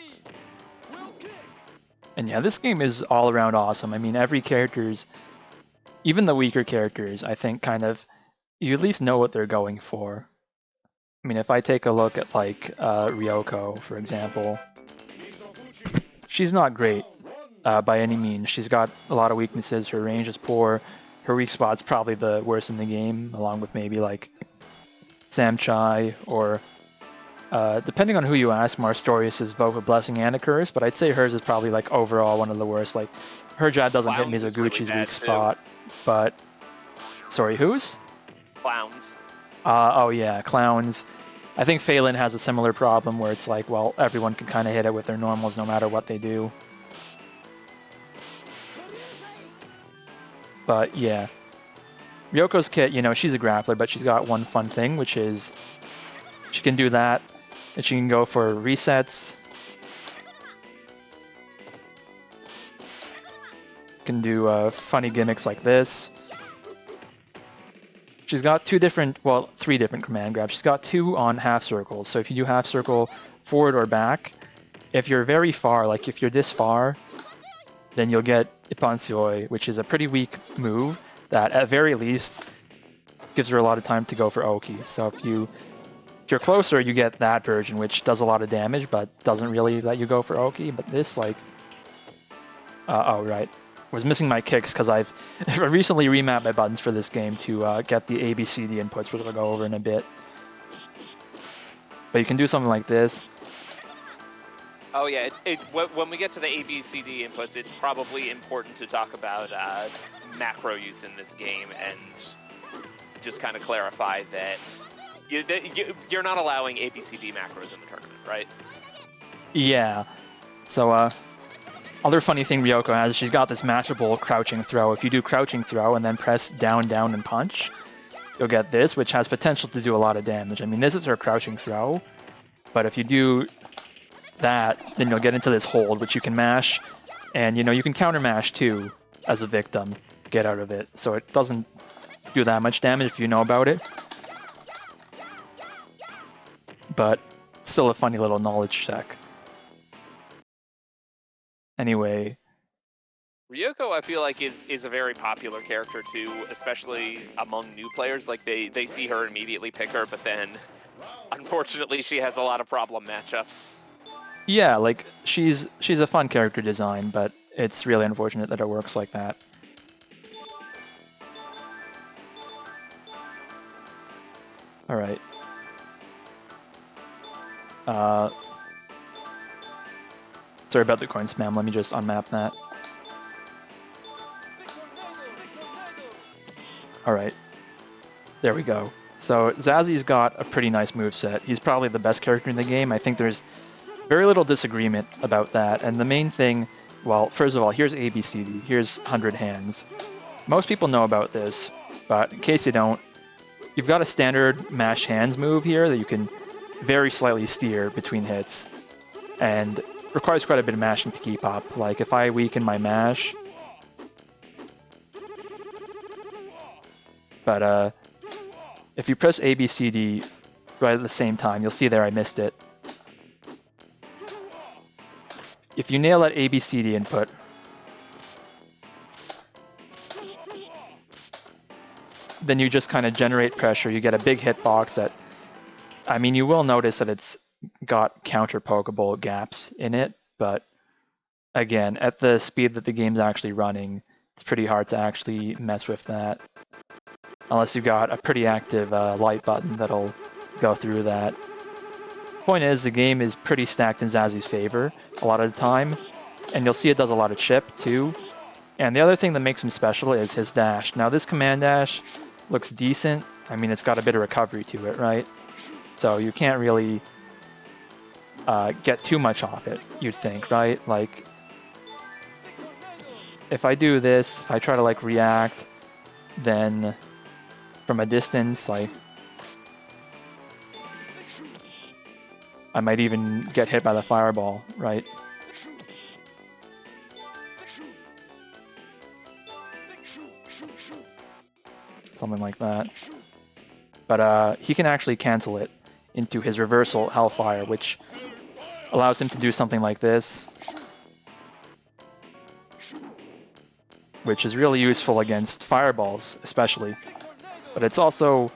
And yeah, this game is all around awesome. I mean, every character's, even the weaker characters, I think kind of, you at least know what they're going for. I mean, if I take a look at like Ryoko, for example, she's not great by any means. She's got a lot of weaknesses. Her range is poor. Her weak spot's probably the worst in the game, along with maybe like Sam Chai or, depending on who you ask, Marstorius is both a blessing and a curse, but I'd say hers is probably like overall one of the worst. Like, her jab doesn't hit Clowns is really Mizoguchi's bad, weak too. spot, but... Sorry, whose? Clowns. Oh yeah, Clowns. I think Phelan has a similar problem where it's like, well, everyone can kind of hit it with their normals no matter what they do. But yeah. Ryoko's kit, you know, she's a grappler, but she's got one fun thing, which is she can do that, and she can go for resets. Can do funny gimmicks like this. She's got 3 different command grabs. She's got 2 on half circles. So if you do half circle forward or back, if you're very far, like if you're this far, then you'll get Ippanseoi, which is a pretty weak move that at very least gives her a lot of time to go for Oki. So if you're closer, you get that version, which does a lot of damage, but doesn't really let you go for Oki. But this, like... oh, right. Was missing my kicks because I've recently remapped my buttons for this game to get the ABCD inputs, which I'll go over in a bit. But you can do something like this. Oh yeah, when we get to the ABCD inputs, it's probably important to talk about macro use in this game and just kind of clarify that you're not allowing ABCD macros in the tournament, right? Yeah. So, other funny thing Ryoko has, she's got this mashable crouching throw. If you do crouching throw and then press down, down, and punch, you'll get this, which has potential to do a lot of damage. I mean, this is her crouching throw, but if you do that, then you'll get into this hold, which you can mash, and, you know, you can counter mash, too, as a victim to get out of it. So it doesn't do that much damage if you know about it. But still a funny little knowledge check. Anyway, Ryoko, I feel like, is a very popular character too, especially among new players. Like they see her immediately pick her, but then unfortunately she has a lot of problem matchups. Yeah, like she's a fun character design, but it's really unfortunate that it works like that. All right. Sorry about the coin spam. Let me just unmap that. All right. There we go. So Zazzy's got a pretty nice moveset. He's probably the best character in the game. I think there's very little disagreement about that. And the main thing, well, first of all, here's ABCD. Here's 100 hands. Most people know about this, but in case you don't, you've got a standard mash hands move here that you can very slightly steer between hits. And requires quite a bit of mashing to keep up. Like if I weaken my mash, but if you press A, B, C, D right at the same time, you'll see there I missed it. If you nail that A, B, C, D input, then you just kind of generate pressure. You get a big hitbox that, I mean, you will notice that it's got counter pokeable gaps in it, but again, at the speed that the game's actually running, it's pretty hard to actually mess with that. Unless you've got a pretty active light button that'll go through that. Point is, the game is pretty stacked in Zazzy's favor a lot of the time, and you'll see it does a lot of chip too. And the other thing that makes him special is his dash. Now this command dash looks decent. I mean, it's got a bit of recovery to it, right? So you can't really get too much off it, you'd think, right? Like, if I do this, if I try to like react, then from a distance, like, I might even get hit by the fireball, right? Something like that. But he can actually cancel it into his reversal Hellfire, which allows him to do something like this, which is really useful against fireballs, especially. But it's also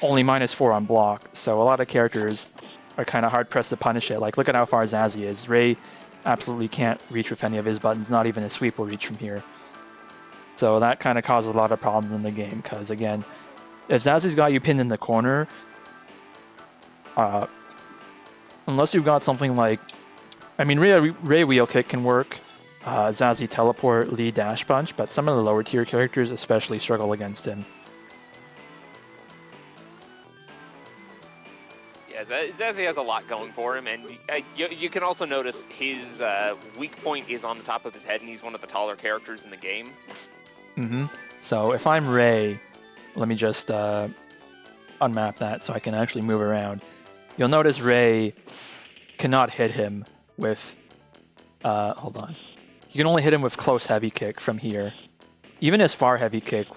only -4 on block, so a lot of characters are kind of hard-pressed to punish it. Like, look at how far Zazzy is. Ray absolutely can't reach with any of his buttons, not even a sweep will reach from here. So that kind of causes a lot of problems in the game, because again, if Zazzy's got you pinned in the corner, unless you've got something like, I mean, Ray Wheel Kick can work, Zazzy Teleport, Lee Dash Punch, but some of the lower tier characters especially struggle against him. Yeah, Zazzy has a lot going for him, and you can also notice his weak point is on the top of his head, and he's one of the taller characters in the game. Mm-hmm. So if I'm Ray, let me just unmap that so I can actually move around. You'll notice Ray cannot hit him with, hold on. You can only hit him with close heavy kick from here. Even his far heavy kick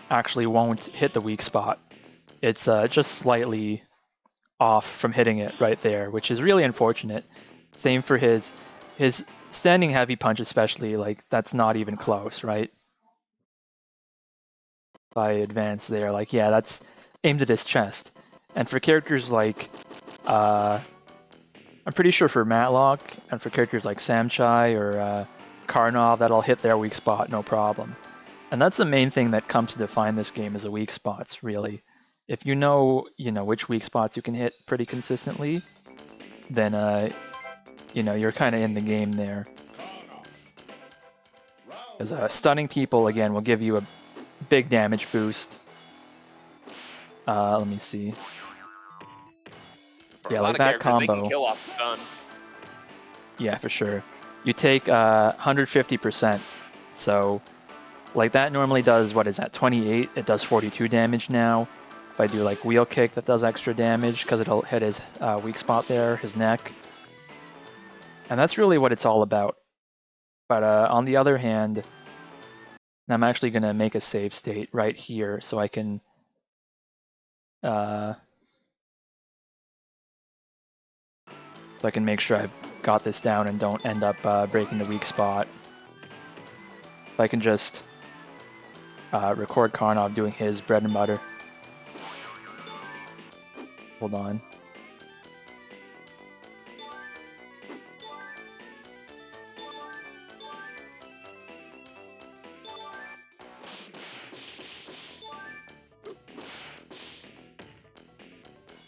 actually won't hit the weak spot. It's just slightly off from hitting it right there, which is really unfortunate. Same for his standing heavy punch especially, like that's not even close, right? By advance there, like yeah, that's aimed at his chest. And for characters like, I'm pretty sure for Matlock, and for characters like Samchai or Karnov, that'll hit their weak spot no problem. And that's the main thing that comes to define this game is the weak spots, really. If you know which weak spots you can hit pretty consistently, then you're kind of in the game there. Because stunning people again will give you a big damage boost. Let me see. For Yeah, a lot like of that characters, combo. they can kill off the stun. Yeah, for sure. You take 150%. So, like that normally does, what is that, 28? It does 42 damage now. If I do like wheel kick, that does extra damage because it'll hit his weak spot there, his neck. And that's really what it's all about. But on the other hand, I'm actually going to make a save state right here so I can make sure I've got this down and don't end up breaking the weak spot. If I can just record Karnov doing his bread and butter. Hold on.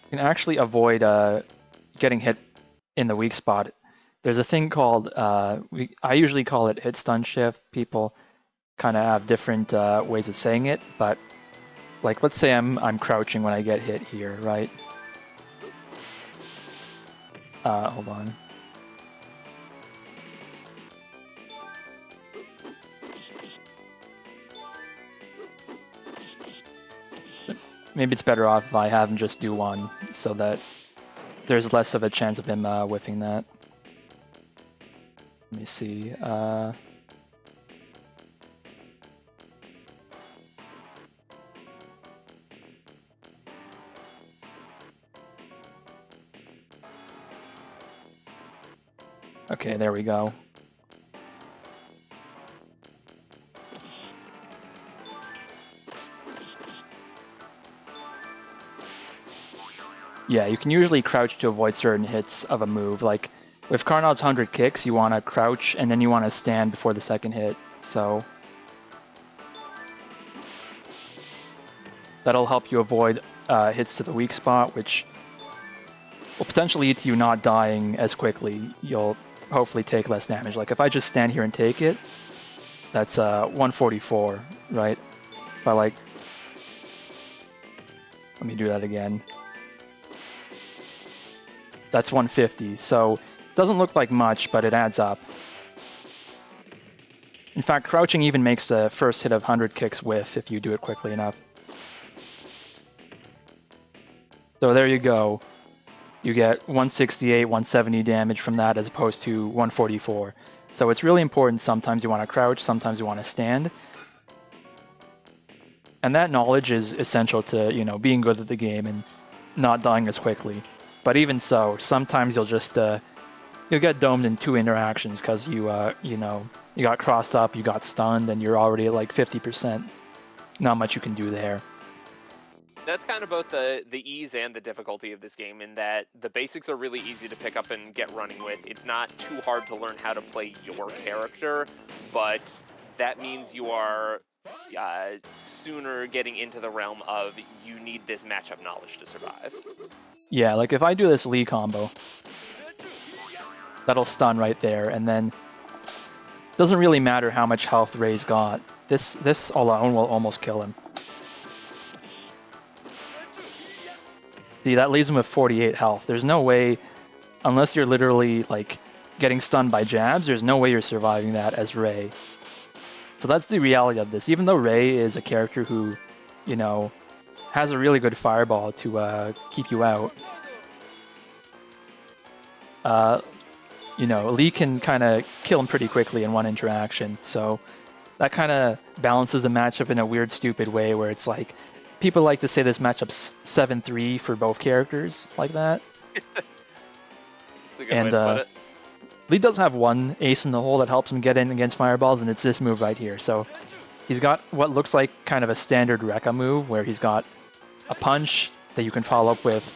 You can actually avoid getting hit in the weak spot. There's a thing called, I usually call it hit stun shift. People kind of have different ways of saying it, but like let's say I'm crouching when I get hit here, right? Hold on. Maybe it's better off if I have him just do one, so that there's less of a chance of him whiffing that. Let me see. Okay, there we go. Yeah, you can usually crouch to avoid certain hits of a move. Like with Karnov's 100 kicks, you want to crouch and then you want to stand before the second hit. So that'll help you avoid hits to the weak spot, which will potentially lead to you not dying as quickly. You'll hopefully take less damage. Like if I just stand here and take it, that's 144, right? But like, let me do that again. That's 150, so it doesn't look like much, but it adds up. In fact, crouching even makes the first hit of 100 kicks whiff if you do it quickly enough. So there you go. You get 168, 170 damage from that as opposed to 144. So it's really important. Sometimes you want to crouch, sometimes you want to stand. And that knowledge is essential to, you know, being good at the game and not dying as quickly. But even so, sometimes you'll just you'll get domed in 2 interactions because you you know, you got crossed up, you got stunned, and you're already at like 50%. Not much you can do there. That's kind of both the ease and the difficulty of this game, in that the basics are really easy to pick up and get running with. It's not too hard to learn how to play your character, but that means you are sooner getting into the realm of you need this matchup knowledge to survive. Yeah, like if I do this Lee combo, that'll stun right there, and then doesn't really matter how much health Ray's got. This alone will almost kill him. See, that leaves him with 48 health. There's no way, unless you're literally like getting stunned by jabs, there's no way you're surviving that as Ray. So that's the reality of this. Even though Ray is a character who, you know, has a really good fireball to keep you out, you know, Lee can kind of kill him pretty quickly in one interaction. So that kind of balances the matchup in a weird, stupid way where it's like, people like to say this matchup's 7-3 for both characters, like that. That's a good way to put it. Lee does have one ace in the hole that helps him get in against fireballs, and it's this move right here. So he's got what looks like kind of a standard Rekka move, where he's got a punch that you can follow up with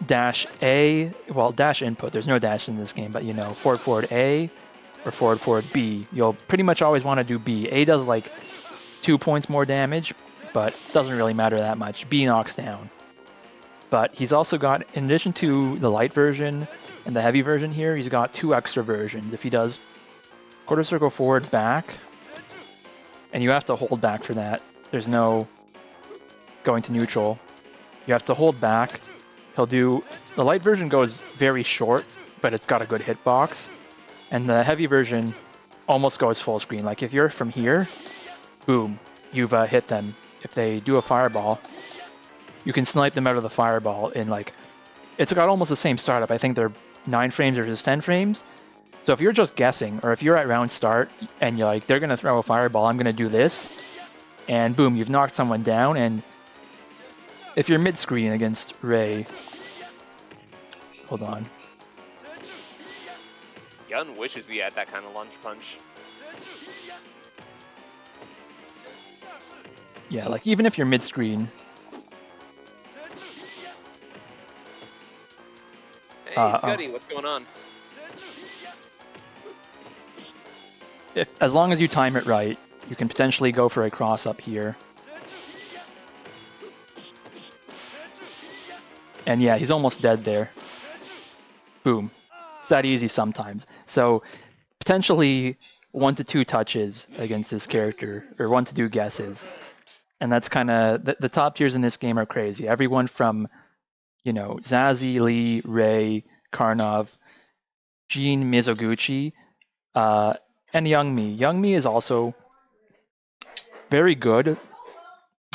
dash A, well, dash input. There's no dash in this game, but you know, forward A or forward B. You'll pretty much always want to do B. A does like 2 points more damage, but doesn't really matter that much. B knocks down. But he's also got, in addition to the light version and the heavy version here, he's got 2 extra versions. If he does quarter circle forward back, and you have to hold back for that. There's no going to neutral. You have to hold back. He'll do, the light version goes very short, but it's got a good hitbox. And the heavy version almost goes full screen. Like if you're from here, boom, you've hit them. If they do a fireball, you can snipe them out of the fireball in like, it's got almost the same startup. I think they're 9 frames versus 10 frames. So if you're just guessing, or if you're at round start and you're like, they're going to throw a fireball, I'm going to do this, and boom, you've knocked someone down. And if you're mid-screen against Ray, hold on. Yun wishes he had that kind of lunge punch. Yeah, like even if you're mid-screen. Hey, Scuddy, what's going on? As long as you time it right, you can potentially go for a cross up here. And yeah, he's almost dead there. Boom. It's that easy sometimes. So potentially 1 to 2 touches against this character, or 1 to 2 guesses. And that's kind of, the top tiers in this game are crazy. Everyone from, you know, Zazie, Lee, Ray, Karnov, Jin, Mizoguchi, and Youngmi. Youngmi is also very good,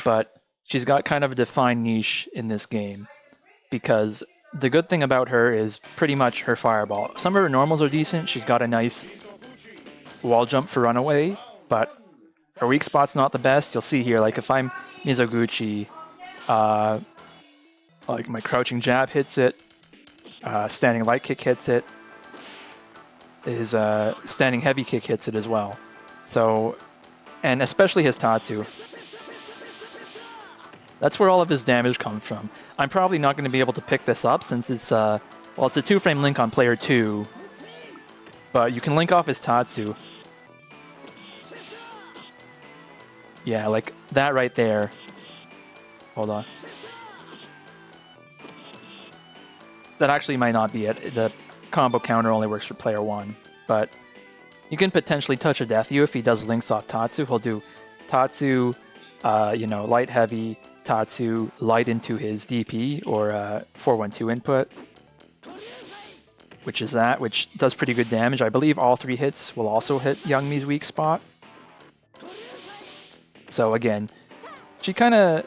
but she's got kind of a defined niche in this game, because the good thing about her is pretty much her fireball. Some of her normals are decent. She's got a nice wall jump for runaway, but her weak spot's not the best. You'll see here, like if I'm Mizoguchi, like my crouching jab hits it, standing light kick hits it, his standing heavy kick hits it as well. So, and especially his Tatsu. That's where all of his damage comes from. I'm probably not going to be able to pick this up since it's well, it's a 2-frame link on player 2, but you can link off his Tatsu. Yeah, like that right there. Hold on. That actually might not be it. The combo counter only works for player 1, but you can potentially touch a Death You if he does links off Tatsu. He'll do Tatsu, you know, light heavy, Tatsu, light into his DP or 412 input, which is that, which does pretty good damage. I believe all 3 hits will also hit Youngmi's weak spot. So again, she's kind of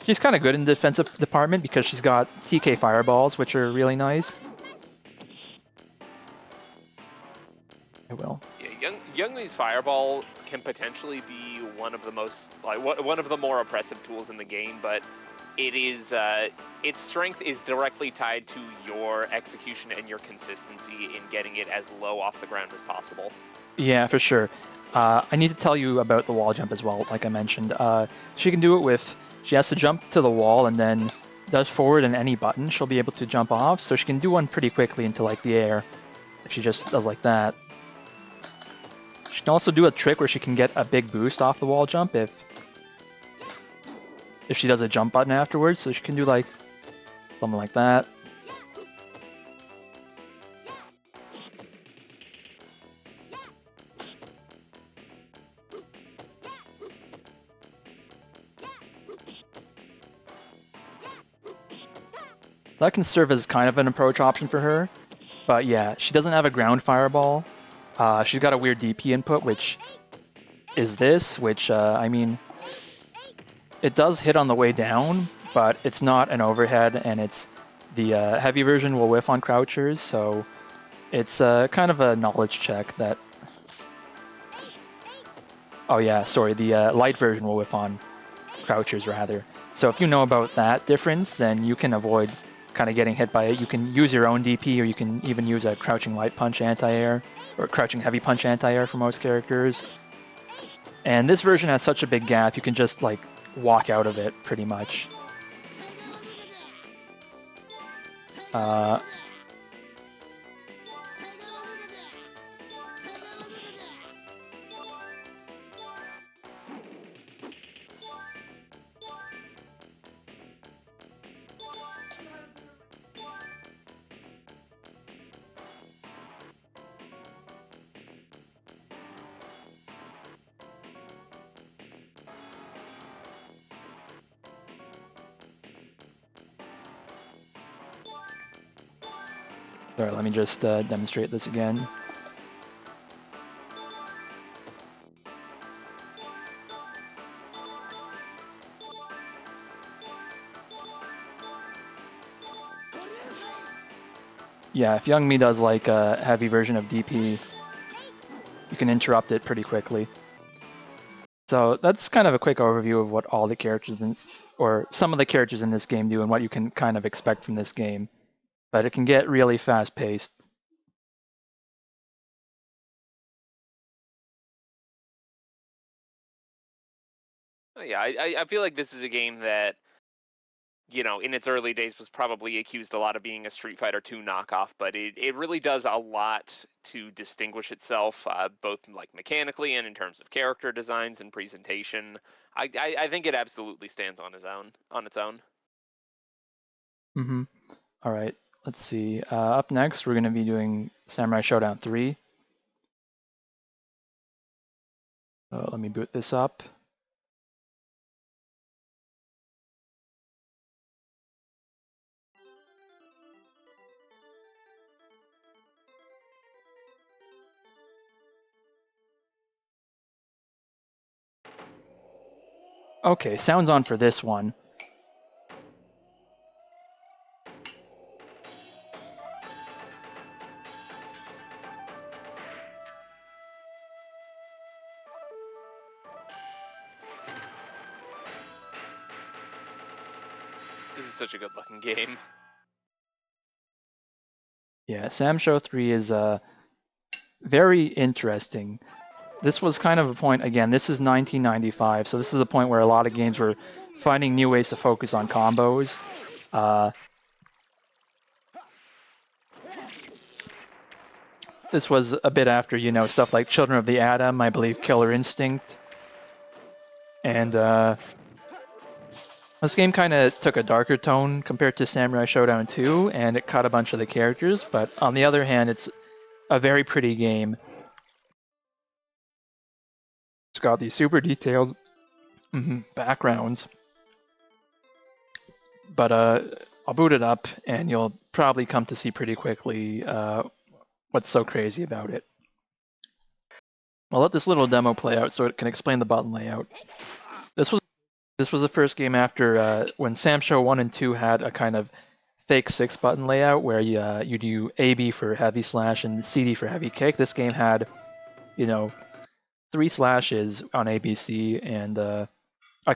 good in the defensive department because she's got TK fireballs, which are really nice. I will. Yeah, Youngmi's fireball can potentially be one of the most, like, one of the more oppressive tools in the game, but it is its strength is directly tied to your execution and your consistency in getting it as low off the ground as possible. Yeah, for sure. I need to tell you about the wall jump as well, like I mentioned. She can do it with, she has to jump to the wall and then does forward and any button she'll be able to jump off, so she can do one pretty quickly into like the air if she just does like that. She can also do a trick where she can get a big boost off the wall jump if she does a jump button afterwards, so she can do like something like that. That can serve as kind of an approach option for her, but yeah, she doesn't have a ground fireball. She's got a weird DP input, which is this, which, I mean, it does hit on the way down, but it's not an overhead, and it's the heavy version will whiff on crouchers, so it's kind of a knowledge check that... Oh yeah, sorry, the light version will whiff on crouchers, rather. So if you know about that difference, then you can avoid kind of getting hit by it. You can use your own DP, or you can even use a crouching light punch anti-air, or crouching heavy punch anti-air for most characters. And this version has such a big gap, you can just like walk out of it pretty much. Sorry, let me just demonstrate this again. Yeah, if Youngmi does like a heavy version of DP, you can interrupt it pretty quickly. So that's kind of a quick overview of what all the characters or some of the characters in this game do and what you can kind of expect from this game. But it can get really fast-paced. Oh, yeah, I feel like this is a game that, you know, in its early days was probably accused a lot of being a Street Fighter 2 knockoff, but it really does a lot to distinguish itself, both like mechanically and in terms of character designs and presentation. I think it absolutely stands on its own. Mm-hmm. All right, let's see. Up next, we're going to be doing Samurai Showdown 3. Let me boot this up. Okay, sounds on for this one. This is such a good looking game. Yeah, Sam Show 3 is very interesting. This was kind of a point, again, this is 1995, so this is a point where a lot of games were finding new ways to focus on combos. This was a bit after, you know, stuff like Children of the Atom, I believe Killer Instinct. And this game kind of took a darker tone compared to Samurai Showdown 2, and it cut a bunch of the characters, but on the other hand, it's a very pretty game. It's got these super detailed backgrounds. But I'll boot it up, and you'll probably come to see pretty quickly what's so crazy about it. I'll let this little demo play out so it can explain the button layout. This was the first game after when Sam Show 1 and 2 had a kind of fake 6-button layout where you do AB for heavy slash and CD for heavy kick. This game had, you know, 3 slashes on ABC and a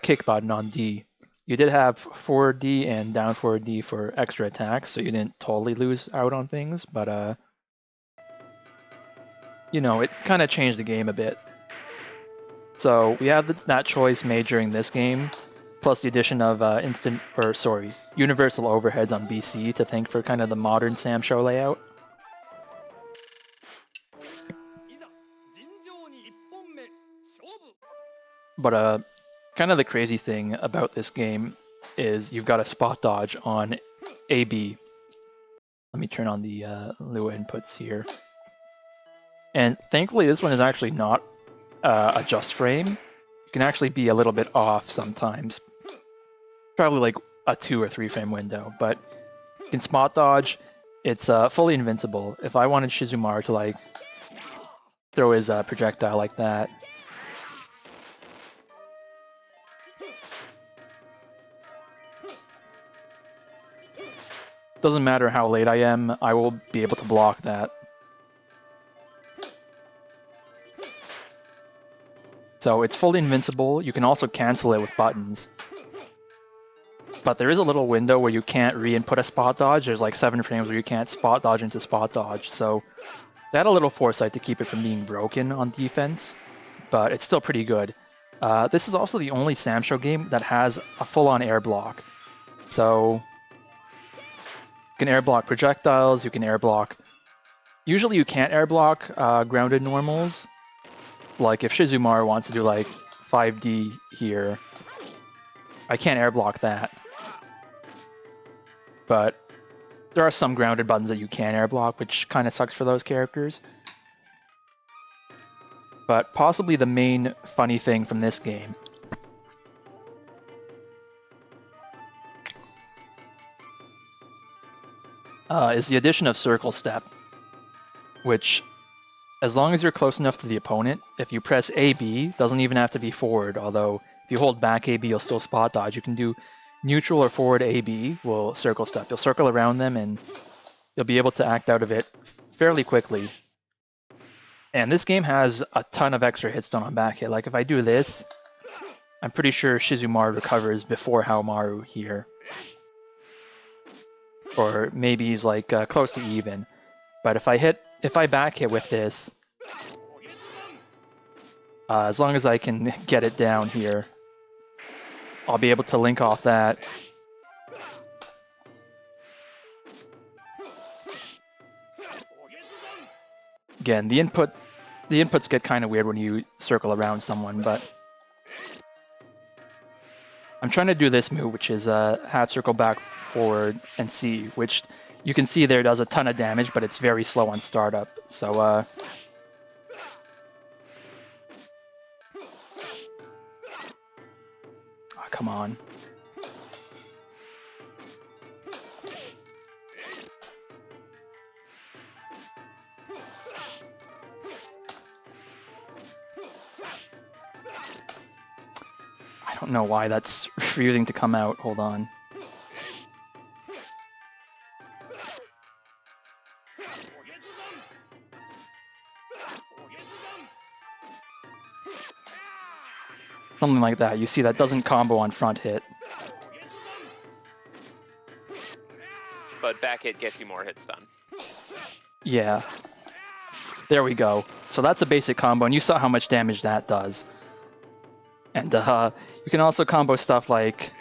kick button on D. You did have forward D and down forward D for extra attacks, so you didn't totally lose out on things, but you know, it kind of changed the game a bit. So we have that choice made during this game, plus the addition of universal overheads on BC to thank for kind of the modern Sam Show layout. But kind of the crazy thing about this game is you've got a spot dodge on AB. Let me turn on the Lua inputs here. And thankfully this one is actually not a just frame. You can actually be a little bit off sometimes. Probably like a 2 or 3 frame window, but you can spot dodge. It's fully invincible. If I wanted Shizumaru to like throw his projectile like that, doesn't matter how late I am, I will be able to block that. So it's fully invincible. You can also cancel it with buttons. But there is a little window where you can't re-input a spot dodge. There's like 7 frames where you can't spot dodge into spot dodge. So they had a little foresight to keep it from being broken on defense, but it's still pretty good. This is also the only Sam Show game that has a full-on air block. So you can air block projectiles, you can air block... Usually you can't air block grounded normals. Like if Shizumaru wants to do like 5D here, I can't air block that. But there are some grounded buttons that you can air block, which kind of sucks for those characters. But possibly the main funny thing from this game is the addition of Circle Step, which, as long as you're close enough to the opponent, if you press AB, doesn't even have to be forward, although if you hold back AB, you'll still spot dodge. You can do neutral or forward AB will Circle Step. You'll circle around them and you'll be able to act out of it fairly quickly. And this game has a ton of extra hits done on back hit. Like if I do this, I'm pretty sure Shizumaru recovers before Haomaru here. Or maybe he's like close to even. But if I back hit with this, as long as I can get it down here, I'll be able to link off that. Again, the inputs get kind of weird when you circle around someone, but I'm trying to do this move, which is half circle back forward and C, which you can see there does a ton of damage, but it's very slow on startup. So oh, come on. I don't know why that's refusing to come out. Hold on. Something like that. You see that doesn't combo on front hit. But back hit gets you more hit stun. Yeah. There we go. So that's a basic combo, and you saw how much damage that does. And you can also combo stuff like...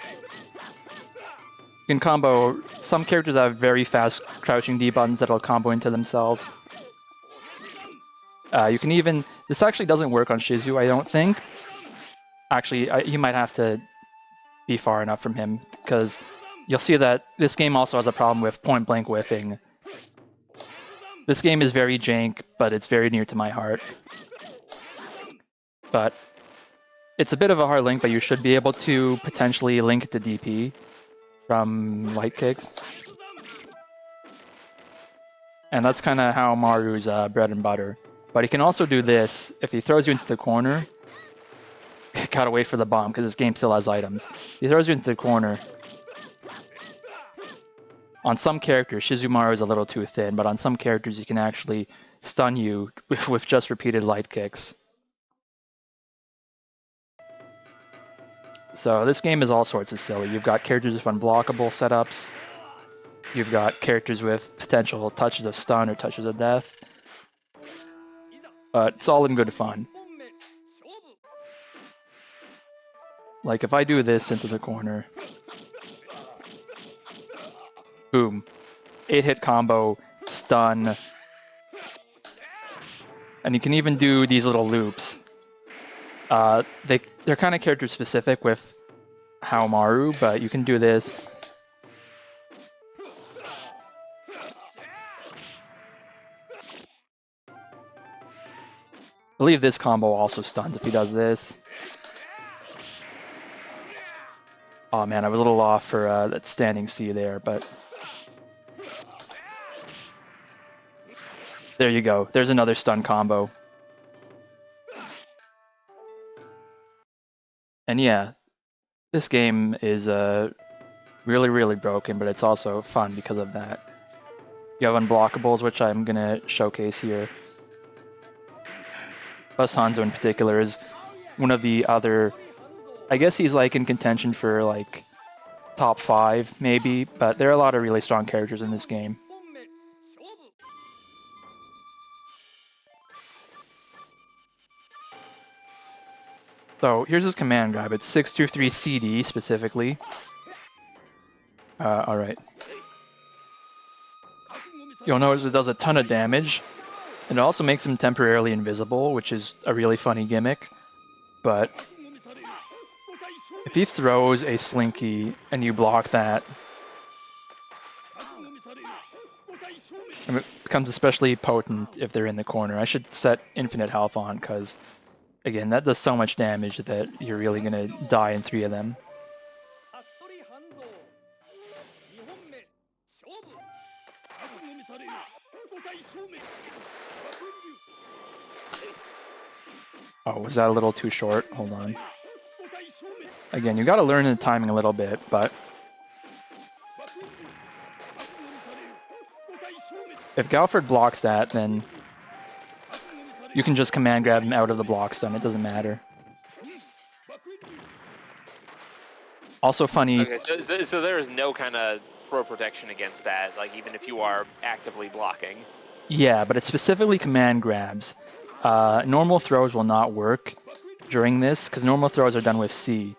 You can combo... Some characters have very fast crouching D buttons that'll combo into themselves. You can even... This actually doesn't work on Shizu, I don't think. Actually, you might have to be far enough from him, because you'll see that this game also has a problem with point-blank whiffing. This game is very jank, but it's very near to my heart. But it's a bit of a hard link, but you should be able to potentially link to DP from light kicks. And that's kind of how Maru's bread and butter. But he can also do this. If he throws you into the corner, gotta wait for the bomb, because this game still has items. He throws you into the corner. On some characters, Shizumaru is a little too thin, but on some characters he can actually stun you with just repeated light kicks. So this game is all sorts of silly. You've got characters with unblockable setups. You've got characters with potential touches of stun or touches of death. But it's all in good fun. Like if I do this into the corner... Boom. 8-hit combo, stun. And you can even do these little loops. They're kind of character specific with Haomaru, but you can do this. I believe this combo also stuns if he does this. Oh man, I was a little off for that standing C there, but... There you go. There's another stun combo. And yeah, this game is really, really broken, but it's also fun because of that. You have unblockables, which I'm going to showcase here. Plus Hanzo in particular is one of the other... I guess he's like in contention for like top 5 maybe, but there are a lot of really strong characters in this game. So here's his command grab. It's 623 CD specifically. Alright. You'll notice it does a ton of damage. It also makes him temporarily invisible, which is a really funny gimmick. But if he throws a Slinky and you block that, it becomes especially potent if they're in the corner. I should set infinite health on, because again, that does so much damage that you're really going to die in 3 of them. Oh, was that a little too short? Hold on. Again, you got to learn the timing a little bit, but... If Galford blocks that, then... You can just command grab him out of the block stun, it doesn't matter. Also funny... Okay, so there is no kind of throw protection against that, like even if you are actively blocking. Yeah, but it's specifically command grabs. Normal throws will not work during this, because normal throws are done with C.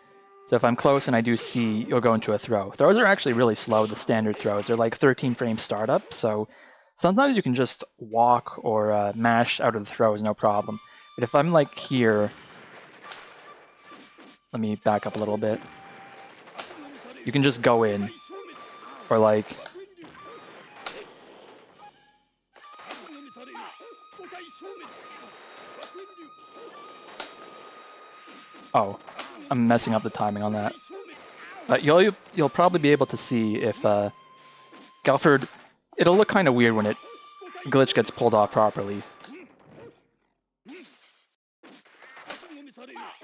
So if I'm close and I do C, you'll go into a throw. Throws are actually really slow, the standard throws. They're like 13 frame startup, so sometimes you can just walk or mash out of the throws, no problem. But if I'm like here, let me back up a little bit. You can just go in, or like... Oh, I'm messing up the timing on that. You'll probably be able to see if Galford... It'll look kind of weird when glitch gets pulled off properly.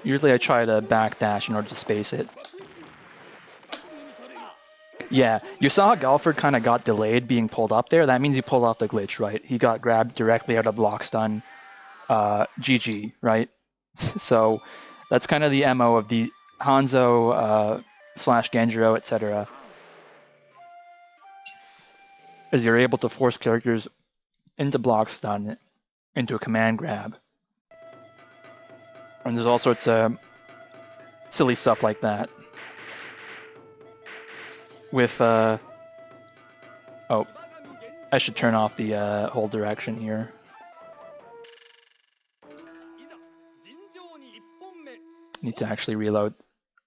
Usually I try to backdash in order to space it. Yeah, you saw how Galford kind of got delayed being pulled up there? That means he pulled off the glitch, right? He got grabbed directly out of lock stun. GG, right? So that's kind of the MO of the Hanzo slash Genjiro, etc. Is you're able to force characters into block stun, into a command grab. And there's all sorts of silly stuff like that. With, oh, I should turn off the hold direction here. Need to actually reload.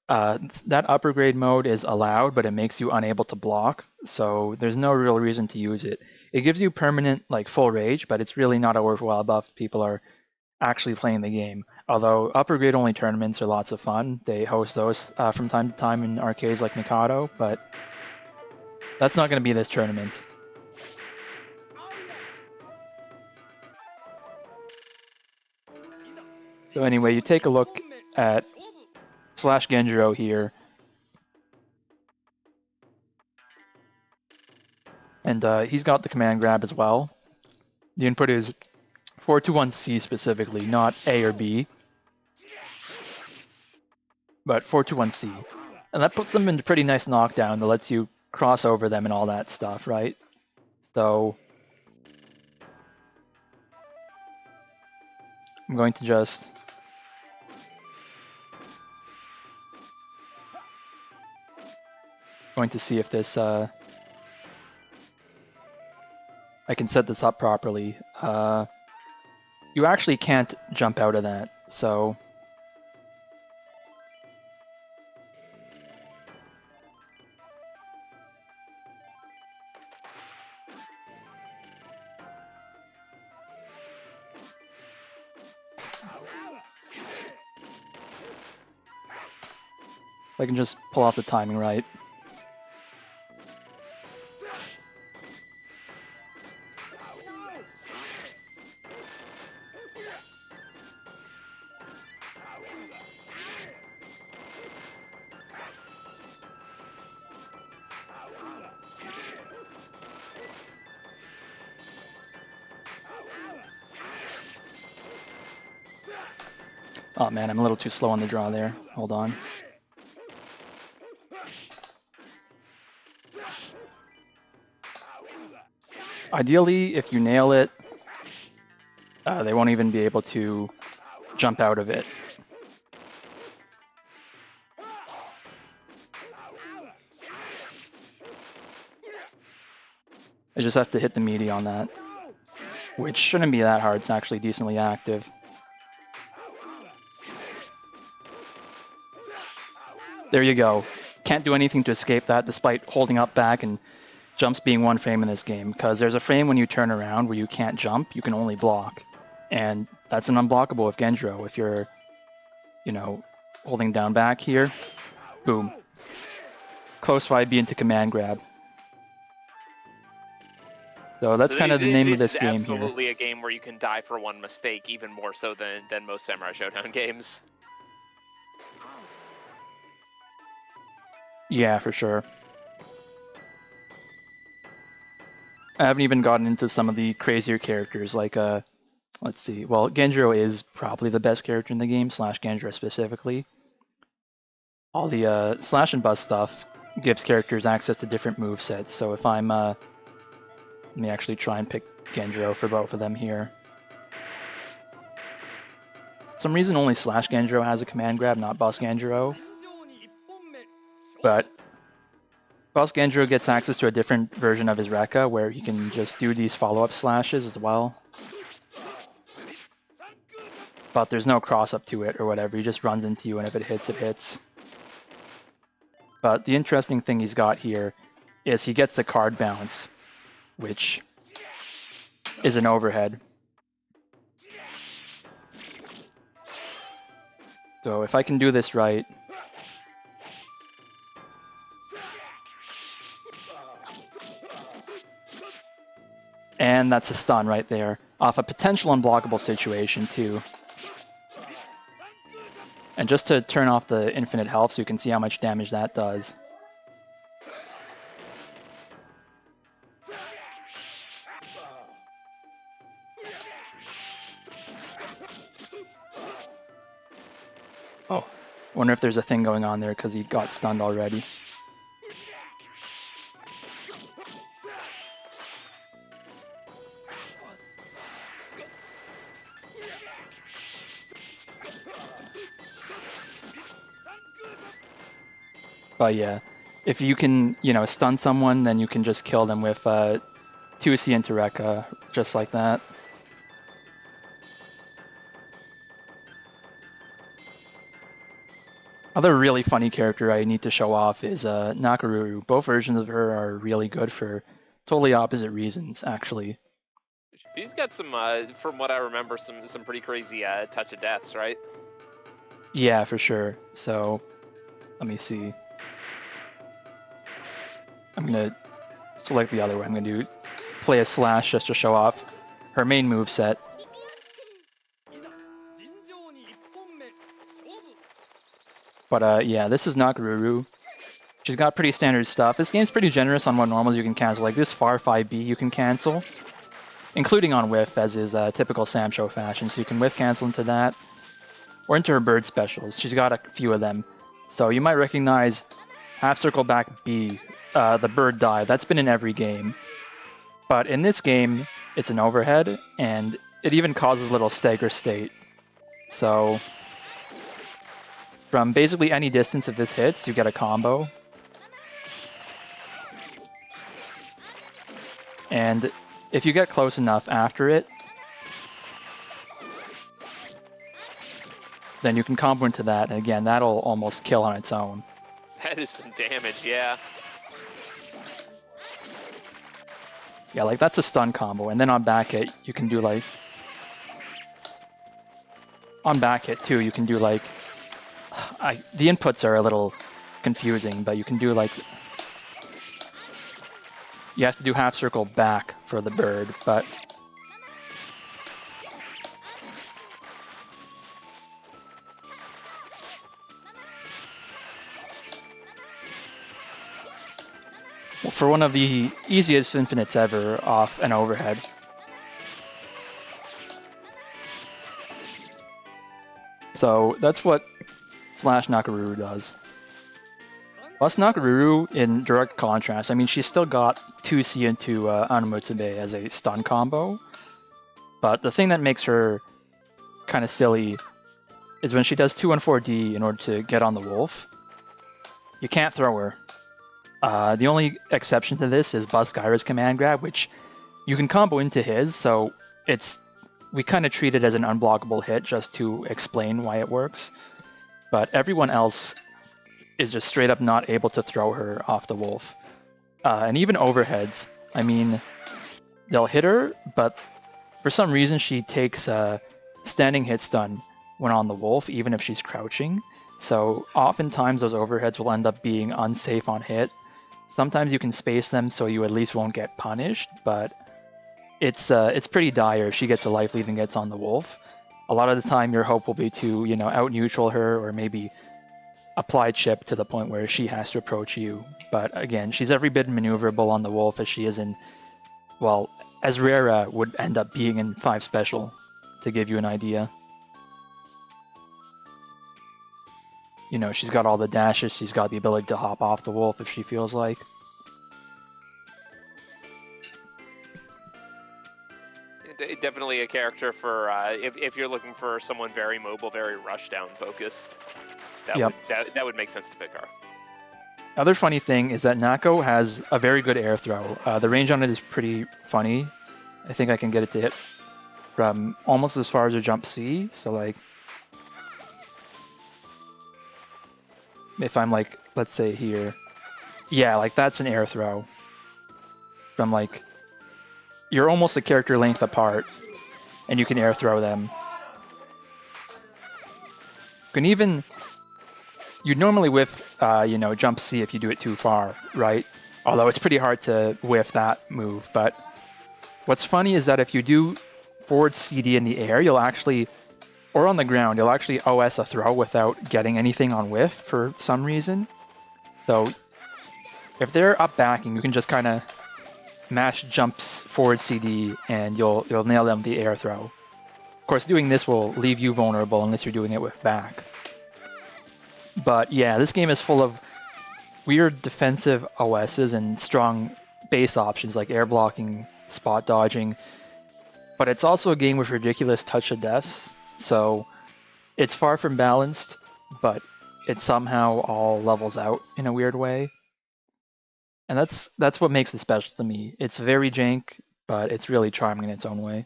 That upper grade mode is allowed, but it makes you unable to block, so there's no real reason to use it. It gives you permanent, like, full rage, but it's really not a worthwhile buff if people are actually playing the game. Although upper grade only tournaments are lots of fun. They host those from time to time in arcades like Mikado, but that's not going to be this tournament. So anyway, you take a look at slash Genjiro here. And he's got the command grab as well. The input is 421C specifically, not A or B. But 421C. And that puts them into pretty nice knockdown that lets you cross over them and all that stuff, right? So I'm going to just see if this I can set this up properly. You actually can't jump out of that, so I can just pull off the timing right. Oh man, I'm a little too slow on the draw there. Hold on. Ideally, if you nail it, they won't even be able to jump out of it. I just have to hit the meaty on that, which shouldn't be that hard. It's actually decently active. There you go. Can't do anything to escape that despite holding up back and jumps being one frame in this game, because there's a frame when you turn around where you can't jump, you can only block. And that's an unblockable with Genjiro. If you're, you know, holding down back here, boom. Close 5B into command grab. So that's kind of the name of this game here. This is absolutely a game where you can die for one mistake, even more so than most Samurai Showdown games. Yeah, for sure. I haven't even gotten into some of the crazier characters, like, let's see. Well, Genjiro is probably the best character in the game, slash Genjiro specifically. All the slash and bust stuff gives characters access to different movesets, so if I'm, let me actually try and pick Genjiro for both of them here. For some reason only slash Genjiro has a command grab, not bust Genjiro. But Boss Genjiro gets access to a different version of his Rekka where he can just do these follow-up slashes as well. But there's no cross-up to it or whatever. He just runs into you, and if it hits, it hits. But the interesting thing he's got here is he gets the card bounce, which is an overhead. So if I can do this right, and that's a stun right there, off a potential unblockable situation too. And just to turn off the infinite health so you can see how much damage that does. Oh, wonder if there's a thing going on there because he got stunned already. But yeah, if you can, stun someone, then you can just kill them with 2C into Rekka, just like that. Other really funny character I need to show off is Nakaruru. Both versions of her are really good for totally opposite reasons, actually. She's got some, from what I remember, some pretty crazy touch of deaths, right? Yeah, for sure. So, let me see. I'm going to select the other one. I'm going to play a slash just to show off her main moveset. But yeah, this is Nakaruru. She's got pretty standard stuff. This game's pretty generous on what normals you can cancel. Like this Far 5B you can cancel, including on whiff, as is typical Sam Show fashion. So you can whiff cancel into that, or into her bird specials. She's got a few of them. So you might recognize half circle back B, the bird dive. That's been in every game. But in this game, it's an overhead, and it even causes a little stagger state. So from basically any distance if this hits, you get a combo. And if you get close enough after it, then you can combo into that, and again, that'll almost kill on its own. That is some damage, yeah. Yeah, like that's a stun combo, and then on back hit, you can do like... On back hit too, you can do like... the inputs are a little confusing, but you can do like... You have to do half circle back for the bird, but... For one of the easiest infinites ever off an overhead. So that's what Slash Nakaruru does. Plus Nakaruru, in direct contrast, I mean, she's still got 2C into Anumutsube as a stun combo, but the thing that makes her kind of silly is when she does 2 and 4D in order to get on the wolf, you can't throw her. The only exception to this is Buzz Skyra's command grab, which you can combo into his, so we kind of treat it as an unblockable hit just to explain why it works. But everyone else is just straight up not able to throw her off the wolf. And even overheads, I mean, they'll hit her, but for some reason she takes a standing hit stun when on the wolf, even if she's crouching. So oftentimes those overheads will end up being unsafe on hit. Sometimes you can space them so you at least won't get punished, but it's pretty dire if she gets a life lead and gets on the wolf. A lot of the time your hope will be to, out-neutral her or maybe apply chip to the point where she has to approach you. But again, she's every bit maneuverable on the wolf as she is in, well, as Rera would end up being in 5 special, to give you an idea. She's got all the dashes, she's got the ability to hop off the wolf if she feels like. Definitely a character for if you're looking for someone very mobile, very rushdown focused. That would make sense to pick her. Other funny thing is that Nako has a very good air throw. The range on it is pretty funny. I think I can get it to hit from almost as far as a jump C. So like, if I'm like, let's say here, yeah, like that's an air throw. From like, you're almost a character length apart, and you can air throw them. You can even, you'd normally whiff, jump C if you do it too far, right? Although it's pretty hard to whiff that move. But what's funny is that if you do forward CD in the air, you'll actually, or on the ground, you'll actually OS a throw without getting anything on whiff for some reason. So if they're up backing, you can just kind of mash jumps forward CD and you'll nail them with the air throw. Of course, doing this will leave you vulnerable unless you're doing it with back. But yeah, this game is full of weird defensive OSs and strong base options like air blocking, spot dodging. But it's also a game with ridiculous touch of deaths, so it's far from balanced, but it somehow all levels out in a weird way. And that's what makes it special to me. It's very jank, but it's really charming in its own way.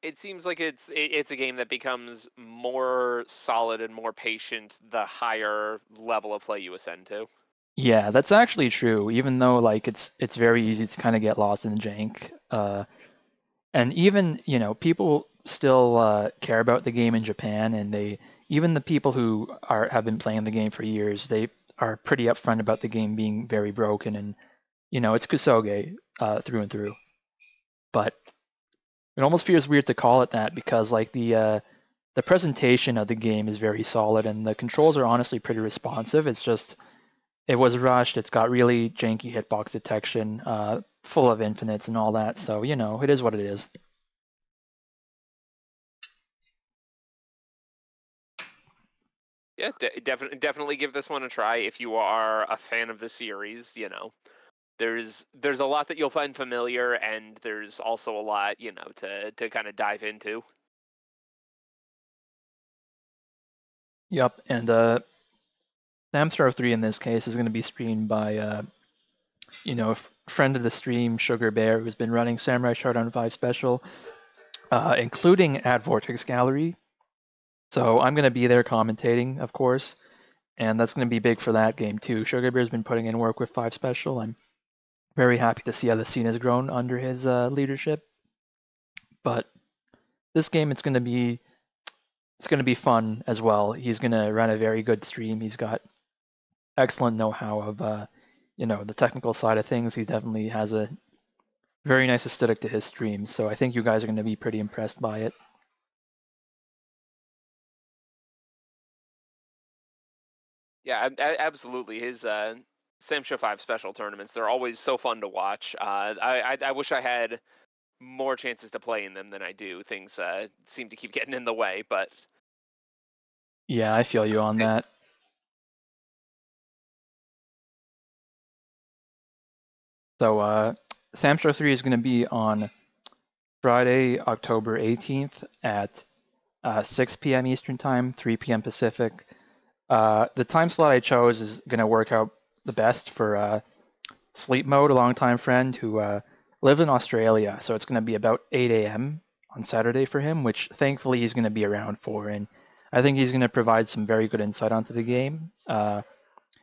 It seems like it's a game that becomes more solid and more patient the higher level of play you ascend to. Yeah, that's actually true. Even though like it's very easy to kind of get lost in jank, and even people still care about the game in Japan, and even the people who have been playing the game for years, they are pretty upfront about the game being very broken, and it's kusoge through and through. But it almost feels weird to call it that because like the presentation of the game is very solid, and the controls are honestly pretty responsive. It's just it was rushed. It's got really janky hitbox detection, full of infinites and all that. So it is what it is. Yeah, definitely give this one a try if you are a fan of the series. There's a lot that you'll find familiar, and there's also a lot to kind of dive into. Yep, and Samthrow 3 in this case is going to be streamed by a friend of the stream, Sugar Bear, who's been running Samurai Shodown 5 Special, including at Vortex Gallery. So I'm going to be there commentating, of course, and that's going to be big for that game too. Sugar Bear's been putting in work with 5 Special. I'm very happy to see how the scene has grown under his leadership. But this game, it's going to be fun as well. He's going to run a very good stream. He's got excellent know-how of the technical side of things. He definitely has a very nice aesthetic to his streams. So I think you guys are going to be pretty impressed by it. Yeah, absolutely. His Sam Show 5 special tournaments, they're always so fun to watch. I wish I had more chances to play in them than I do. Things seem to keep getting in the way, but Yeah, I feel you on that. So Sam Show 3 is going to be on Friday, October 18th at 6 p.m. Eastern Time, 3 p.m. Pacific. The time slot I chose is going to work out the best for Sleep Mode, a longtime friend who lives in Australia. So it's going to be about 8 a.m. on Saturday for him, which thankfully he's going to be around for. And I think he's going to provide some very good insight onto the game.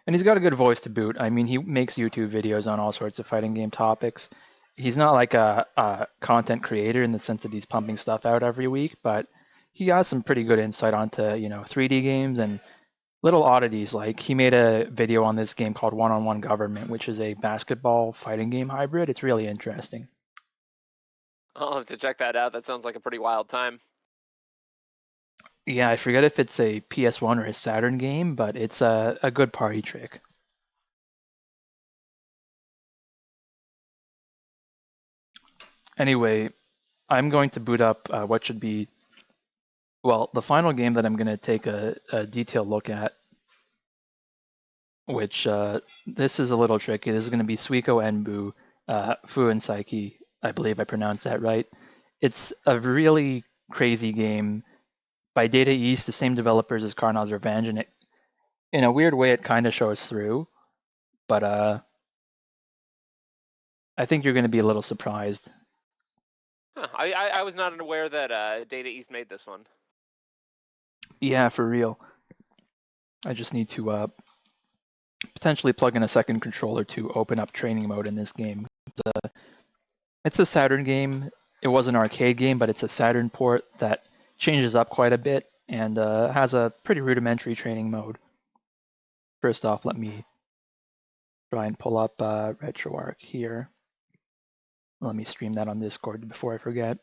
And he's got a good voice to boot. I mean, he makes YouTube videos on all sorts of fighting game topics. He's not like a content creator in the sense that he's pumping stuff out every week, but he has some pretty good insight onto 3D games and little oddities. Like he made a video on this game called One on One Government, which is a basketball fighting game hybrid. It's really interesting. I'll have to check that out. That sounds like a pretty wild time. Yeah, I forget if it's a PS1 or a Saturn game, but it's a good party trick. Anyway, I'm going to boot up what should be, well, the final game that I'm going to take a detailed look at, which this is a little tricky. This is going to be Suiko Enbu Fuin Psyche. I believe I pronounced that right. It's a really crazy game by Data East, the same developers as Carnot's Revenge, and in a weird way, it kind of shows through, but I think you're going to be a little surprised. Huh, I was not aware that Data East made this one. Yeah, for real. I just need to potentially plug in a second controller to open up training mode in this game. It's a Saturn game. It was an arcade game, but it's a Saturn port that changes up quite a bit and has a pretty rudimentary training mode. First off, let me try and pull up RetroArch here. Let me stream that on Discord before I forget.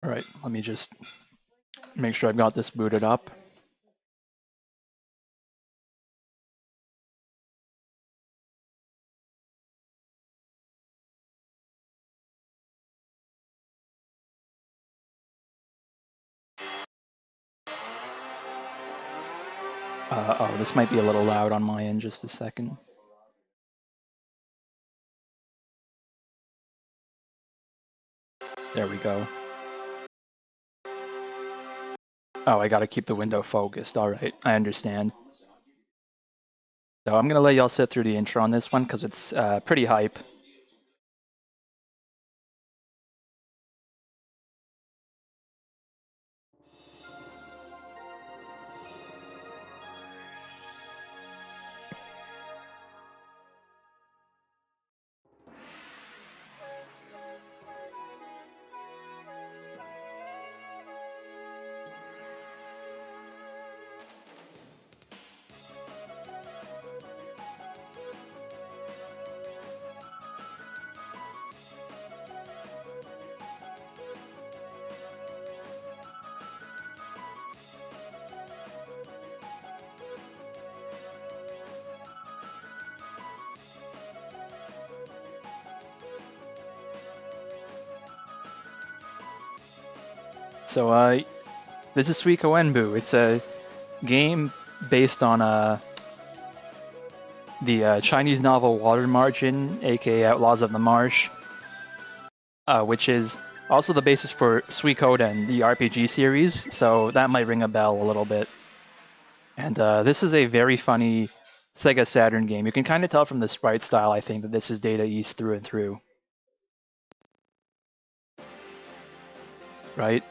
All right, let me just make sure I've got this booted up. Oh, this might be a little loud on my end. Just a second. There we go. Oh, I gotta keep the window focused. All right, I understand. So I'm gonna let y'all sit through the intro on this one because it's pretty hype. So this is Suiko Enbu. It's a game based on the Chinese novel Water Margin, aka Outlaws of the Marsh, which is also the basis for Suikoden, the RPG series. So that might ring a bell a little bit. And this is a very funny Sega Saturn game. You can kind of tell from the sprite style, I think, that this is Data East through and through. Right?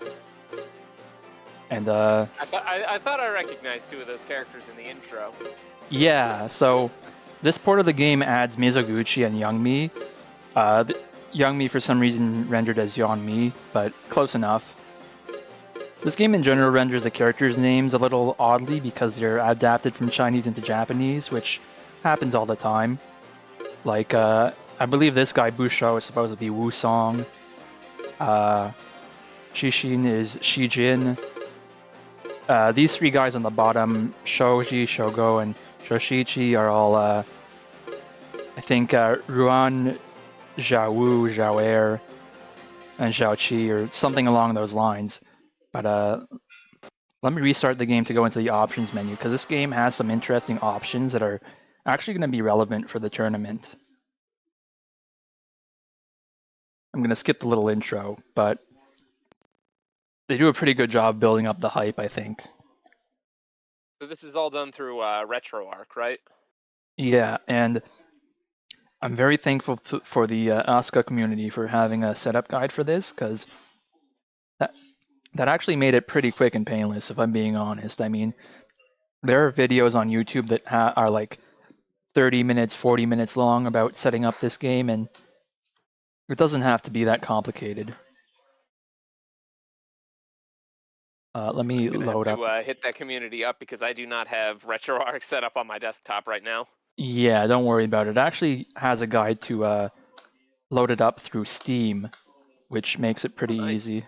And I thought I recognized two of those characters in the intro. yeah, so this port of the game adds Mizoguchi and Youngmi. Youngmi for some reason rendered as Yeonmi, but close enough. This game in general renders the characters' names a little oddly because they're adapted from Chinese into Japanese, which happens all the time. Like, I believe this guy, Busho, is supposed to be Wusong. Shishin is Shijin. These three guys on the bottom, Shoji, Shogo, and Shoshichi, are all, I think, Ruan, Zhaowu, Zhaoer, and Zhaoqi, or something along those lines. But let me restart the game to go into the options menu, because this game has some interesting options that are actually going to be relevant for the tournament. I'm going to skip the little intro, but they do a pretty good job building up the hype, I think. So this is all done through RetroArch, right? Yeah, and I'm very thankful for the Asuka community for having a setup guide for this, because that actually made it pretty quick and painless, if I'm being honest. I mean, there are videos on YouTube that are like 30 minutes, 40 minutes long about setting up this game, and it doesn't have to be that complicated. Let me I'm gonna load have up. to hit that community up because I do not have RetroArch set up on my desktop right now. Yeah, don't worry about it. It actually has a guide to load it up through Steam, which makes it pretty Nice. easy.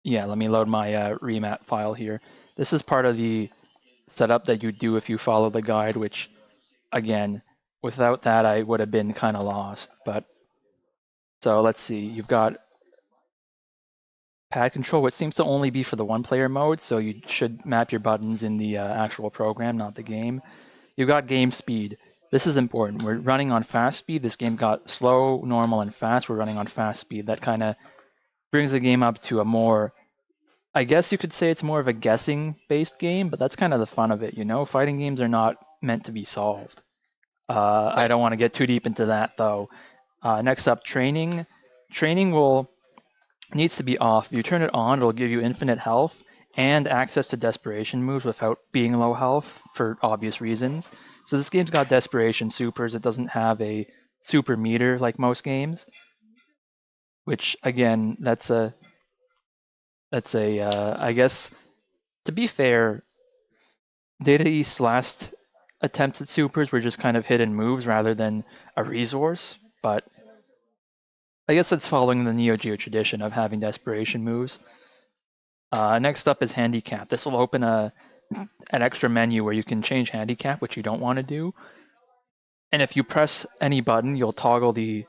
Yeah, let me load my remat file here. This is part of the setup that you do if you follow the guide, which, again, without that I would have been kind of lost. But So let's see, you've got pad control, which seems to only be for the one-player mode, so you should map your buttons in the actual program, not the game. You've got game speed. This is important. We're running on fast speed. This game got slow, normal, and fast. We're running on fast speed. That kind of brings the game up to a more, I guess you could say it's more of a guessing-based game, but that's kind of the fun of it, you know? Fighting games are not meant to be solved. I don't want to get too deep into that, though. Next up, training. Training needs to be off. If you turn it on, it'll give you infinite health and access to desperation moves without being low health for obvious reasons. So this game's got desperation supers. It doesn't have a super meter like most games, which again, I guess, to be fair, Data East's last attempts at supers were just kind of hidden moves rather than a resource, but I guess it's following the Neo Geo tradition of having desperation moves. Next up is handicap. This will open an extra menu where you can change handicap, which you don't want to do. And if you press any button, you'll toggle the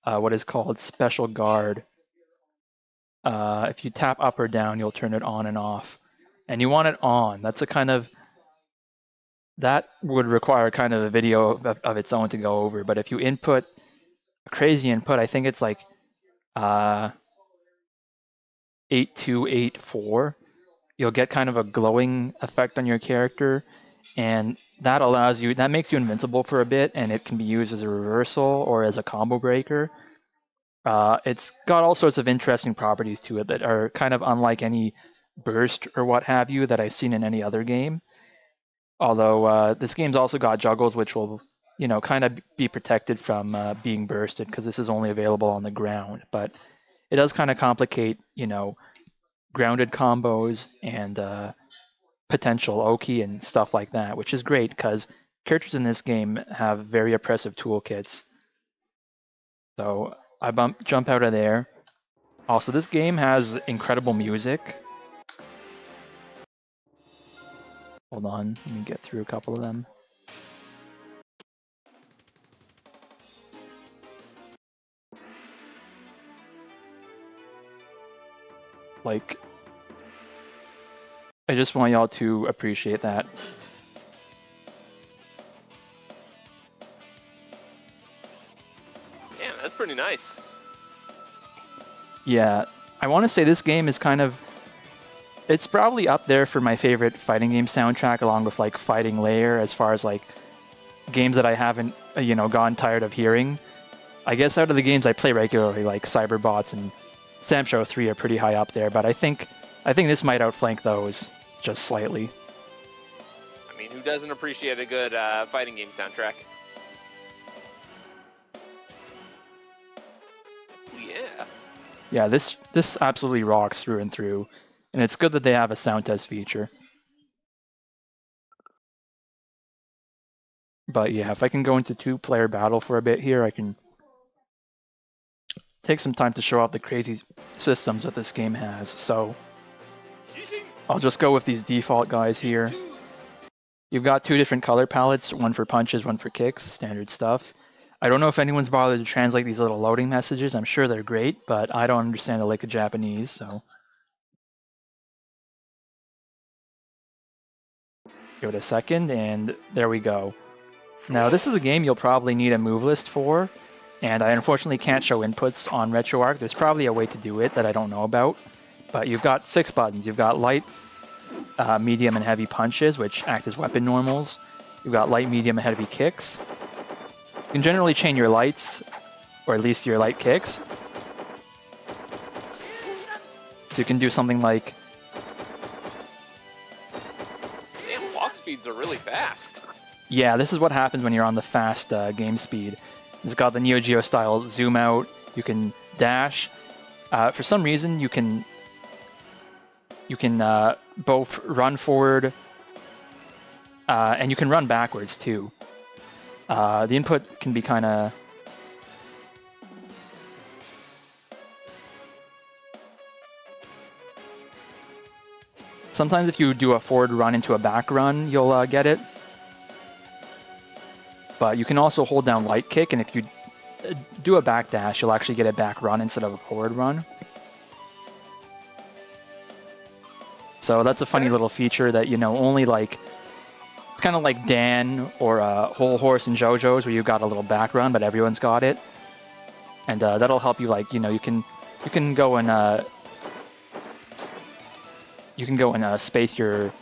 what is called special guard. If you tap up or down, you'll turn it on and off. And you want it on. That would require kind of a video of its own to go over. But if you input a crazy input, I think it's like 8284, you'll get kind of a glowing effect on your character, and that makes you invincible for a bit, and it can be used as a reversal or as a combo breaker. It's got all sorts of interesting properties to it that are kind of unlike any burst or what have you that I've seen in any other game. Although this game's also got juggles, which will, kind of be protected from being bursted because this is only available on the ground. But it does kind of complicate, grounded combos and potential Oki and stuff like that, which is great because characters in this game have very oppressive toolkits. So I jump out of there. Also, this game has incredible music. Hold on, let me get through a couple of them. Like, I just want y'all to appreciate that. Yeah, that's pretty nice. Yeah, I want to say this game is it's probably up there for my favorite fighting game soundtrack, along with like Fighting Layer, as far as like games that I haven't, gotten tired of hearing. I guess out of the games I play regularly, like Cyberbots and Sam Show 3 are pretty high up there, but I think this might outflank those just slightly. I mean, who doesn't appreciate a good fighting game soundtrack? Yeah. Yeah, this absolutely rocks through and through, and it's good that they have a sound test feature. But yeah, if I can go into two-player battle for a bit here, I can take some time to show off the crazy systems that this game has. So I'll just go with these default guys here. You've got two different color palettes, one for punches, one for kicks, standard stuff. I don't know if anyone's bothered to translate these little loading messages. I'm sure they're great, but I don't understand a lick of Japanese, so give it a second, and there we go. Now, this is a game you'll probably need a move list for, and I unfortunately can't show inputs on RetroArch. There's probably a way to do it that I don't know about, but you've got 6 buttons. You've got light, medium, and heavy punches, which act as weapon normals. You've got light, medium, and heavy kicks. You can generally chain your lights, or at least your light kicks. So you can do something like... Damn, walk speeds are really fast. Yeah, this is what happens when you're on the fast game speed. It's got the Neo Geo style zoom out. You can dash. For some reason, you can both run forward and you can run backwards too. The input can be kind of... Sometimes if you do a forward run into a back run, you'll get it. But you can also hold down light kick, and if you do a back dash, you'll actually get a back run instead of a forward run. So that's a funny little feature that, you know, only like, it's kind of like Dan or Whole Horse and JoJo's where you got a little back run, but everyone's got it. And that'll help you, like, you know, you can go and space your,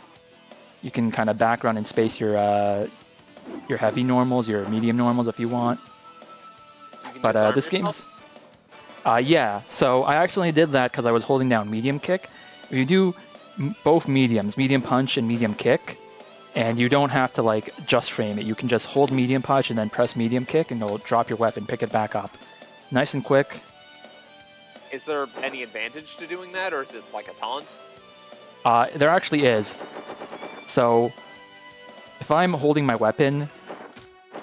you can kind of back run and space your heavy normals, your medium normals if you want. But this game's, yeah. So I accidentally did that because I was holding down medium kick. If you do both mediums, medium punch and medium kick, and you don't have to like just frame it. You can just hold medium punch and then press medium kick, and it'll drop your weapon, pick it back up, nice and quick. Is there any advantage to doing that, or is it like a taunt? There actually is. So if I'm holding my weapon,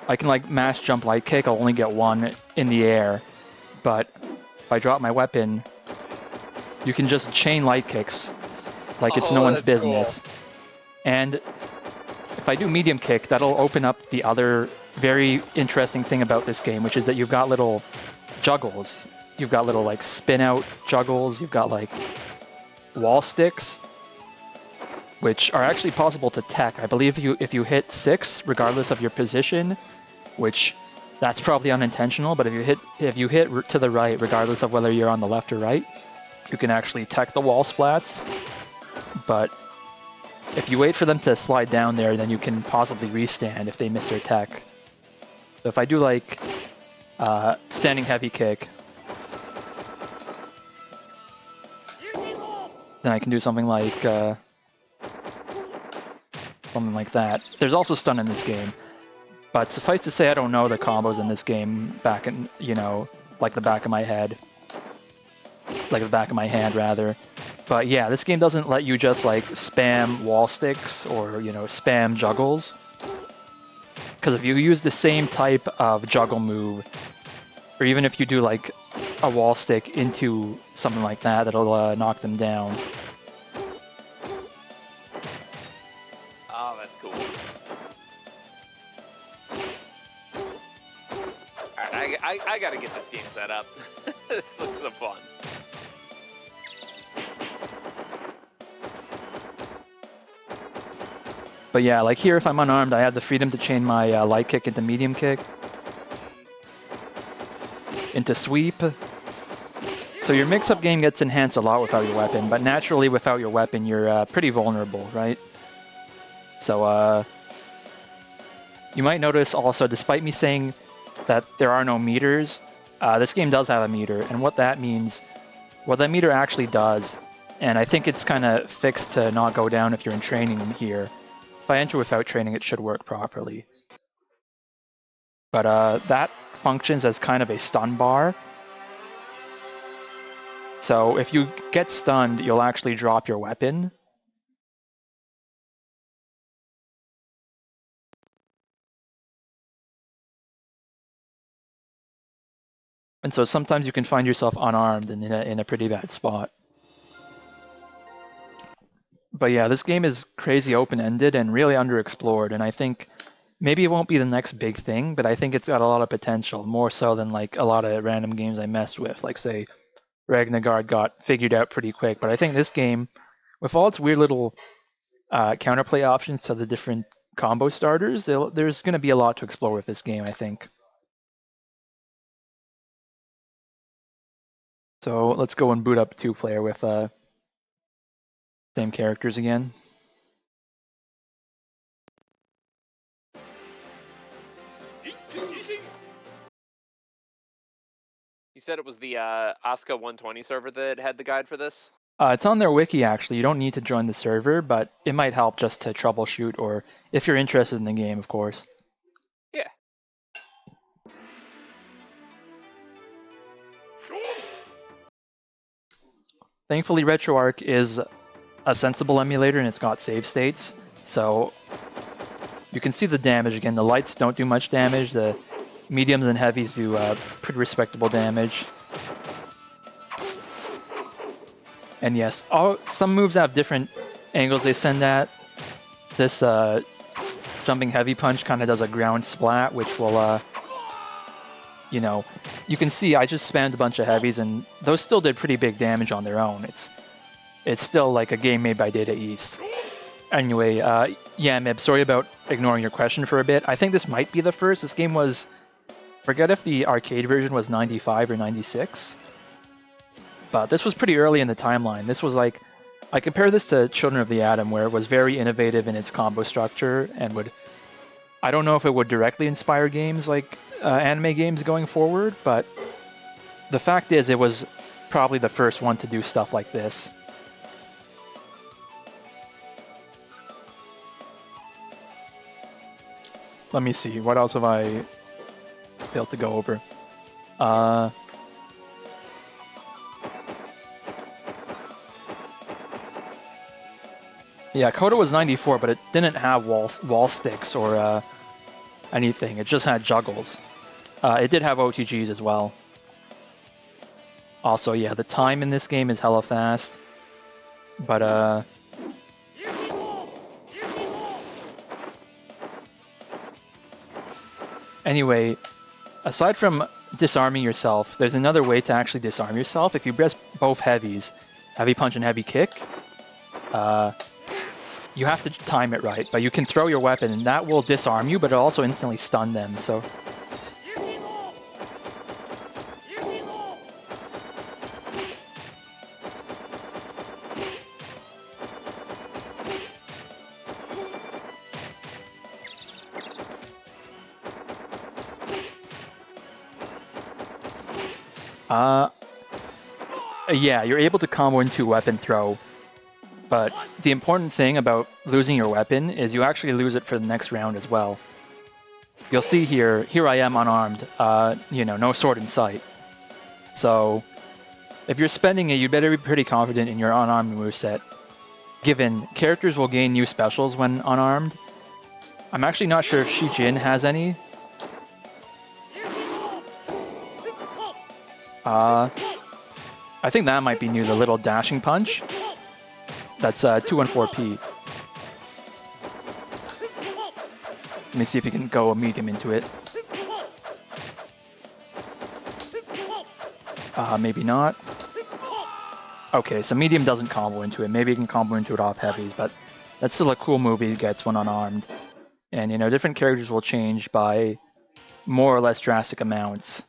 I can like mash jump light kick. I'll only get one in the air, but if I drop my weapon, you can just chain light kicks like it's no one's business. Cool. And if I do medium kick, that'll open up the other very interesting thing about this game, which is that you've got little juggles. You've got little like spin out juggles. You've got like wall sticks, which are actually possible to tech. I believe if you hit 6, regardless of your position, which that's probably unintentional, but if you hit to the right, regardless of whether you're on the left or right, you can actually tech the wall splats. But if you wait for them to slide down there, then you can possibly restand if they miss their tech. So if I do like standing heavy kick, then I can do something like that. There's also stun in this game, but suffice to say, I don't know the combos in this game back in, you know, like the back of my head, like the back of my hand rather. But yeah, this game doesn't let you just like spam wall sticks or, you know, spam juggles. Because if you use the same type of juggle move, or even if you do like a wall stick into something like that, that'll knock them down. Oh, that's cool. Alright, I gotta get this game set up. This looks so fun. But yeah, like here, if I'm unarmed, I have the freedom to chain my light kick into medium kick, into sweep. So your mix-up game gets enhanced a lot without your weapon, but naturally without your weapon, you're pretty vulnerable, right? So you might notice also, despite me saying that there are no meters, this game does have a meter, and what that means, what that meter actually does, and I think it's kind of fixed to not go down if you're in training here. If I enter without training, it should work properly. But that functions as kind of a stun bar. So if you get stunned, you'll actually drop your weapon. And so sometimes you can find yourself unarmed and in a pretty bad spot. But yeah, this game is crazy open-ended and really underexplored, and I think maybe it won't be the next big thing, but I think it's got a lot of potential, more so than like a lot of random games I messed with, like say Ragnargard got figured out pretty quick. But I think this game, with all its weird little counterplay options to the different combo starters, there's going to be a lot to explore with this game, I think. So let's go and boot up 2-player with same characters again. You said it was the Asuka 120 server that had the guide for this? It's on their wiki, actually. You don't need to join the server, but it might help just to troubleshoot, or if you're interested in the game, of course. Yeah. Thankfully, RetroArch is a sensible emulator, and it's got save states, so you can see the damage again. The lights don't do much damage. The mediums and heavies do pretty respectable damage. And yes, some moves have different angles they send at. This jumping heavy punch kind of does a ground splat, which will, you know, you can see I just spammed a bunch of heavies, and those still did pretty big damage on their own. It's still like a game made by Data East. Anyway, yeah, Mib, sorry about ignoring your question for a bit. I think this might be the first. This game was, forget if the arcade version was 95 or 96, but this was pretty early in the timeline. This was like, I compare this to Children of the Atom, where it was very innovative in its combo structure and would, I don't know if it would directly inspire games like anime games going forward, but the fact is it was probably the first one to do stuff like this. Let me see, what else have I failed to go over? Yeah, Coda was 94, but it didn't have wall sticks or anything. It just had juggles. It did have OTGs as well. Also, yeah, the time in this game is hella fast. But, anyway, aside from disarming yourself, there's another way to actually disarm yourself. If you press both heavies, heavy punch and heavy kick, you have to time it right, but you can throw your weapon and that will disarm you, but it'll also instantly stun them, so... Yeah, you're able to combo into weapon throw, but the important thing about losing your weapon is you actually lose it for the next round as well. You'll see here I am unarmed, you know, no sword in sight. So, if you're spending it, you better be pretty confident in your unarmed moveset, given characters will gain new specials when unarmed. I'm actually not sure if Shijin has any. I think that might be new, the little dashing punch. That's 214P. Let me see if you can go a medium into it. Maybe not. Okay, so medium doesn't combo into it. Maybe you can combo into it off heavies, but that's still a cool move he gets when unarmed. And, you know, different characters will change by more or less drastic amounts.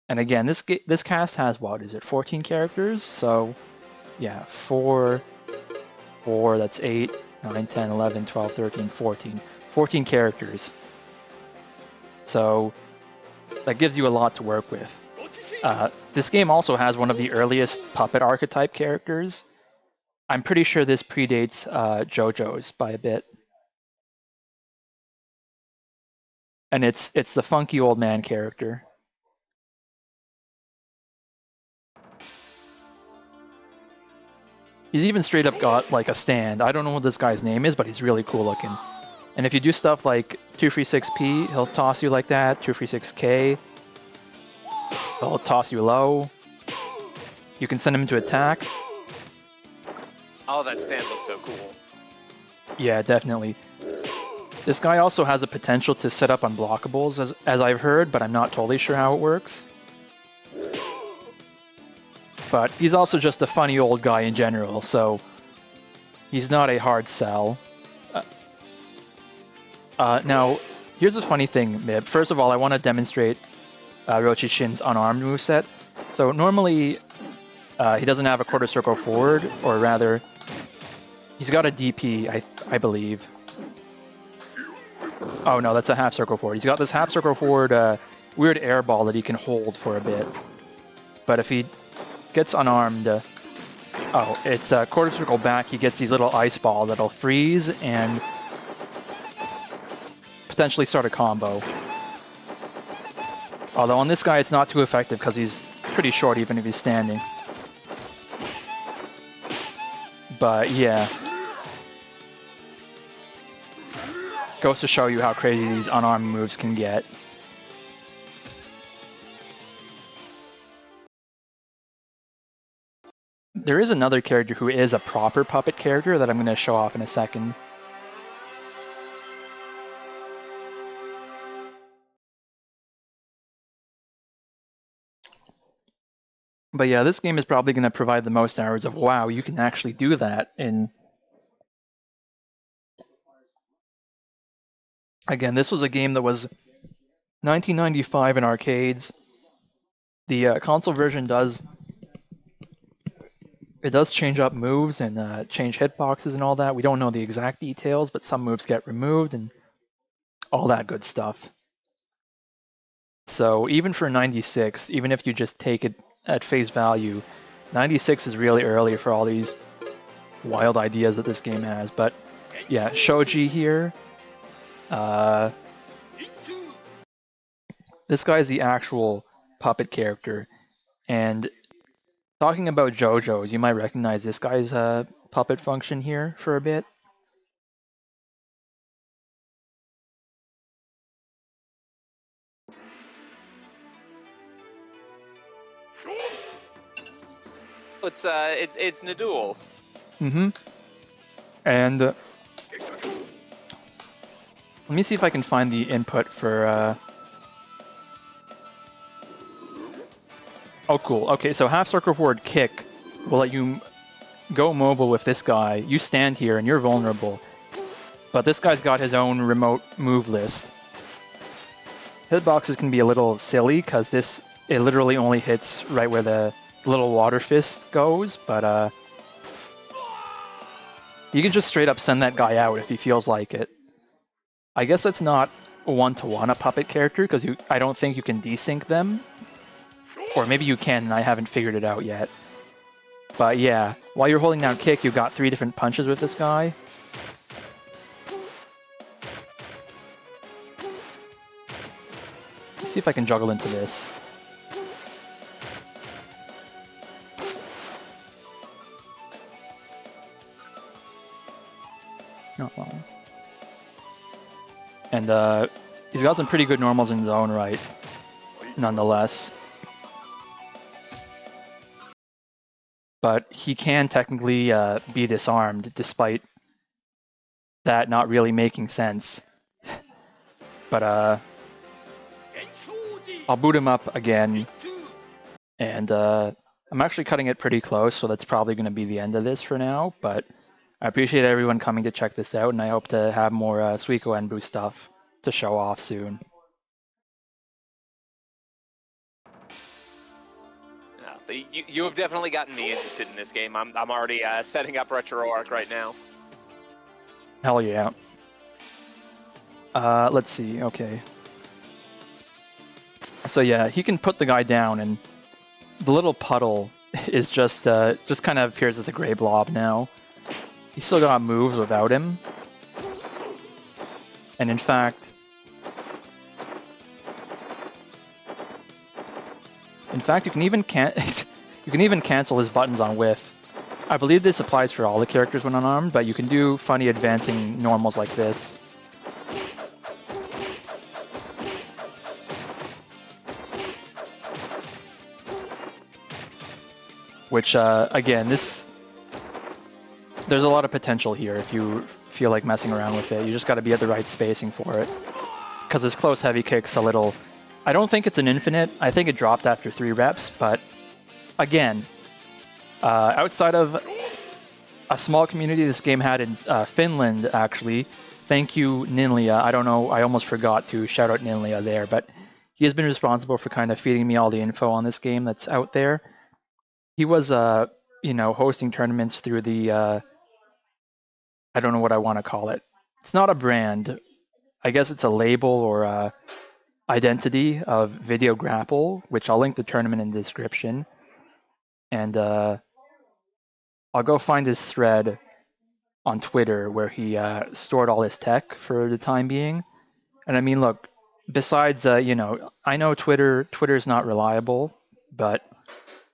And again, this cast has, what is it, 14 characters? So, yeah, 4, that's 8, 9, 10, 11, 12, 13, 14. 14 characters. So, that gives you a lot to work with. This game also has one of the earliest puppet archetype characters. I'm pretty sure this predates JoJo's by a bit. And it's the funky old man character. He's even straight up got like a stand. I don't know what this guy's name is, but he's really cool looking. And if you do stuff like 236P, he'll toss you like that. 236K, he'll toss you low. You can send him to attack. Oh, that stand looks so cool. Yeah, definitely. This guy also has the potential to set up unblockables, as I've heard, but I'm not totally sure how it works. But he's also just a funny old guy in general, so he's not a hard sell. Now, here's a funny thing, Mib. First of all, I want to demonstrate Rochishin's unarmed moveset. So normally, he doesn't have a quarter circle forward, or rather, he's got a DP, I believe. Oh no, that's a half circle forward. He's got this half circle forward weird air ball that he can hold for a bit. But if he gets unarmed, oh, it's a quarter circle back, he gets these little ice ball that'll freeze and potentially start a combo. Although on this guy it's not too effective because he's pretty short even if he's standing. But yeah. Goes to show you how crazy these unarmed moves can get. There is another character who is a proper puppet character that I'm going to show off in a second. But yeah, this game is probably going to provide the most hours of, wow, you can actually do that. And again, this was a game that was 1995 in arcades. The console version does change up moves and change hitboxes and all that. We don't know the exact details, but some moves get removed and all that good stuff. So even for 96, even if you just take it at face value, 96 is really early for all these wild ideas that this game has. But yeah, Shoji here. This guy's the actual puppet character. And talking about JoJo's, you might recognize this guy's puppet function here for a bit. It's Nadul. Mm-hmm. And let me see if I can find the input for... Oh, cool. Okay, so half circle forward kick will let you go mobile with this guy. You stand here and you're vulnerable. But this guy's got his own remote move list. Hitboxes can be a little silly because it literally only hits right where the little water fist goes, but you can just straight up send that guy out if he feels like it. I guess it's not one-to-one a puppet character because I don't think you can desync them. Or maybe you can and I haven't figured it out yet. But yeah, while you're holding down kick, you've got 3 different punches with this guy. Let's see if I can juggle into this. Not long. And he's got some pretty good normals in his own right, nonetheless. But he can technically be disarmed, despite that not really making sense. But I'll boot him up again, and I'm actually cutting it pretty close, so that's probably going to be the end of this for now, but I appreciate everyone coming to check this out, and I hope to have more Suiko Enbu stuff to show off soon. You have definitely gotten me interested in this game. I'm already setting up RetroArch right now. Hell yeah. Let's see, okay. So yeah, he can put the guy down, and the little puddle is just kind of appears as a gray blob now. He's still got moves without him. And in fact, you can even cancel his buttons on whiff. I believe this applies for all the characters when unarmed, but you can do funny advancing normals like this. Which, again, there's a lot of potential here if you feel like messing around with it. You just got to be at the right spacing for it. Because his close heavy kick's a little... I don't think it's an infinite. I think it dropped after 3 reps, but again, outside of a small community this game had in Finland, actually, thank you, Ninlia. I don't know, I almost forgot to shout out Ninlia there, but he has been responsible for kind of feeding me all the info on this game that's out there. He was, hosting tournaments through the, I don't know what I want to call it. It's not a brand. I guess it's a label or identity of Video Grapple, which I'll link the tournament in the description. And I'll go find his thread on Twitter where he stored all his tech for the time being. And I mean, look, besides, I know Twitter's not reliable, but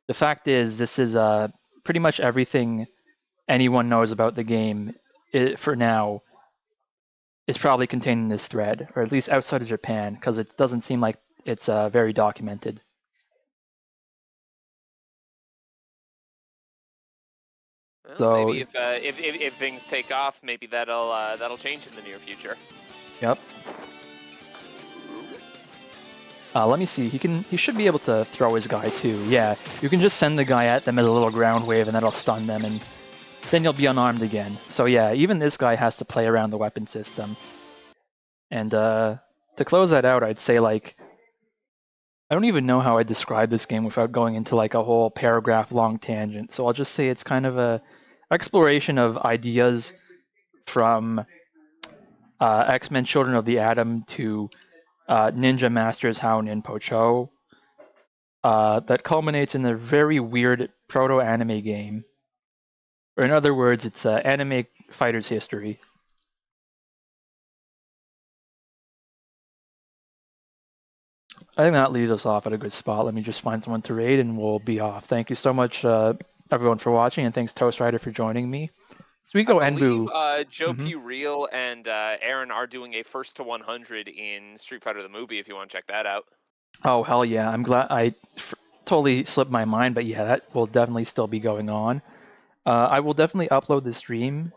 the fact is this is pretty much everything anyone knows about the game for now is probably contained in this thread, or at least outside of Japan, because it doesn't seem like it's very documented. Well, So maybe if things take off, maybe that'll change in the near future. Yep. Let me see. He should be able to throw his guy too. Yeah, you can just send the guy at them as a little ground wave, and that'll stun them, and then you'll be unarmed again. So yeah, even this guy has to play around the weapon system. And to close that out, I'd say like I don't even know how I describe this game without going into like a whole paragraph long tangent. So I'll just say it's kind of a exploration of ideas from X-Men: Children of the Atom to Ninja Masters Hao Ninpo Cho. That culminates in a very weird proto-anime game. Or in other words, it's anime fighter's history. I think that leaves us off at a good spot. Let me just find someone to raid and we'll be off. Thank you so much, everyone, for watching, and thanks, Toast Rider, for joining me. Suiko I believe Enbu. Joe P. Real and Aaron are doing a 1st to 100 in Street Fighter the movie if you want to check that out. Oh, hell yeah. I'm glad totally slipped my mind, but yeah, that will definitely still be going on. I will definitely upload the stream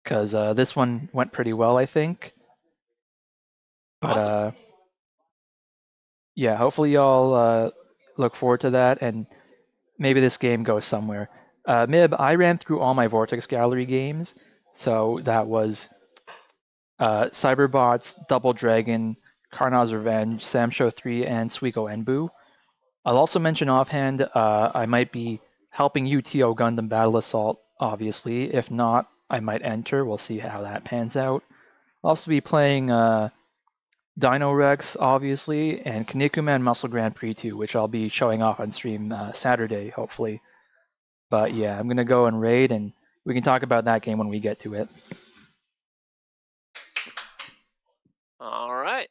because this one went pretty well, I think. But Awesome. yeah, hopefully y'all look forward to that, and maybe this game goes somewhere. Mib, I ran through all my Vortex Gallery games, so that was Cyberbots, Double Dragon, Karna's Revenge, Sam Show 3, and Suiko Enbu. I'll also mention offhand, I might be helping UTO Gundam Battle Assault, obviously. If not, I might enter. We'll see how that pans out. I'll also be playing Dino Rex, obviously, and Kinnikuman Muscle Grand Prix 2, which I'll be showing off on stream Saturday, hopefully. But yeah, I'm going to go and raid, and we can talk about that game when we get to it. All right.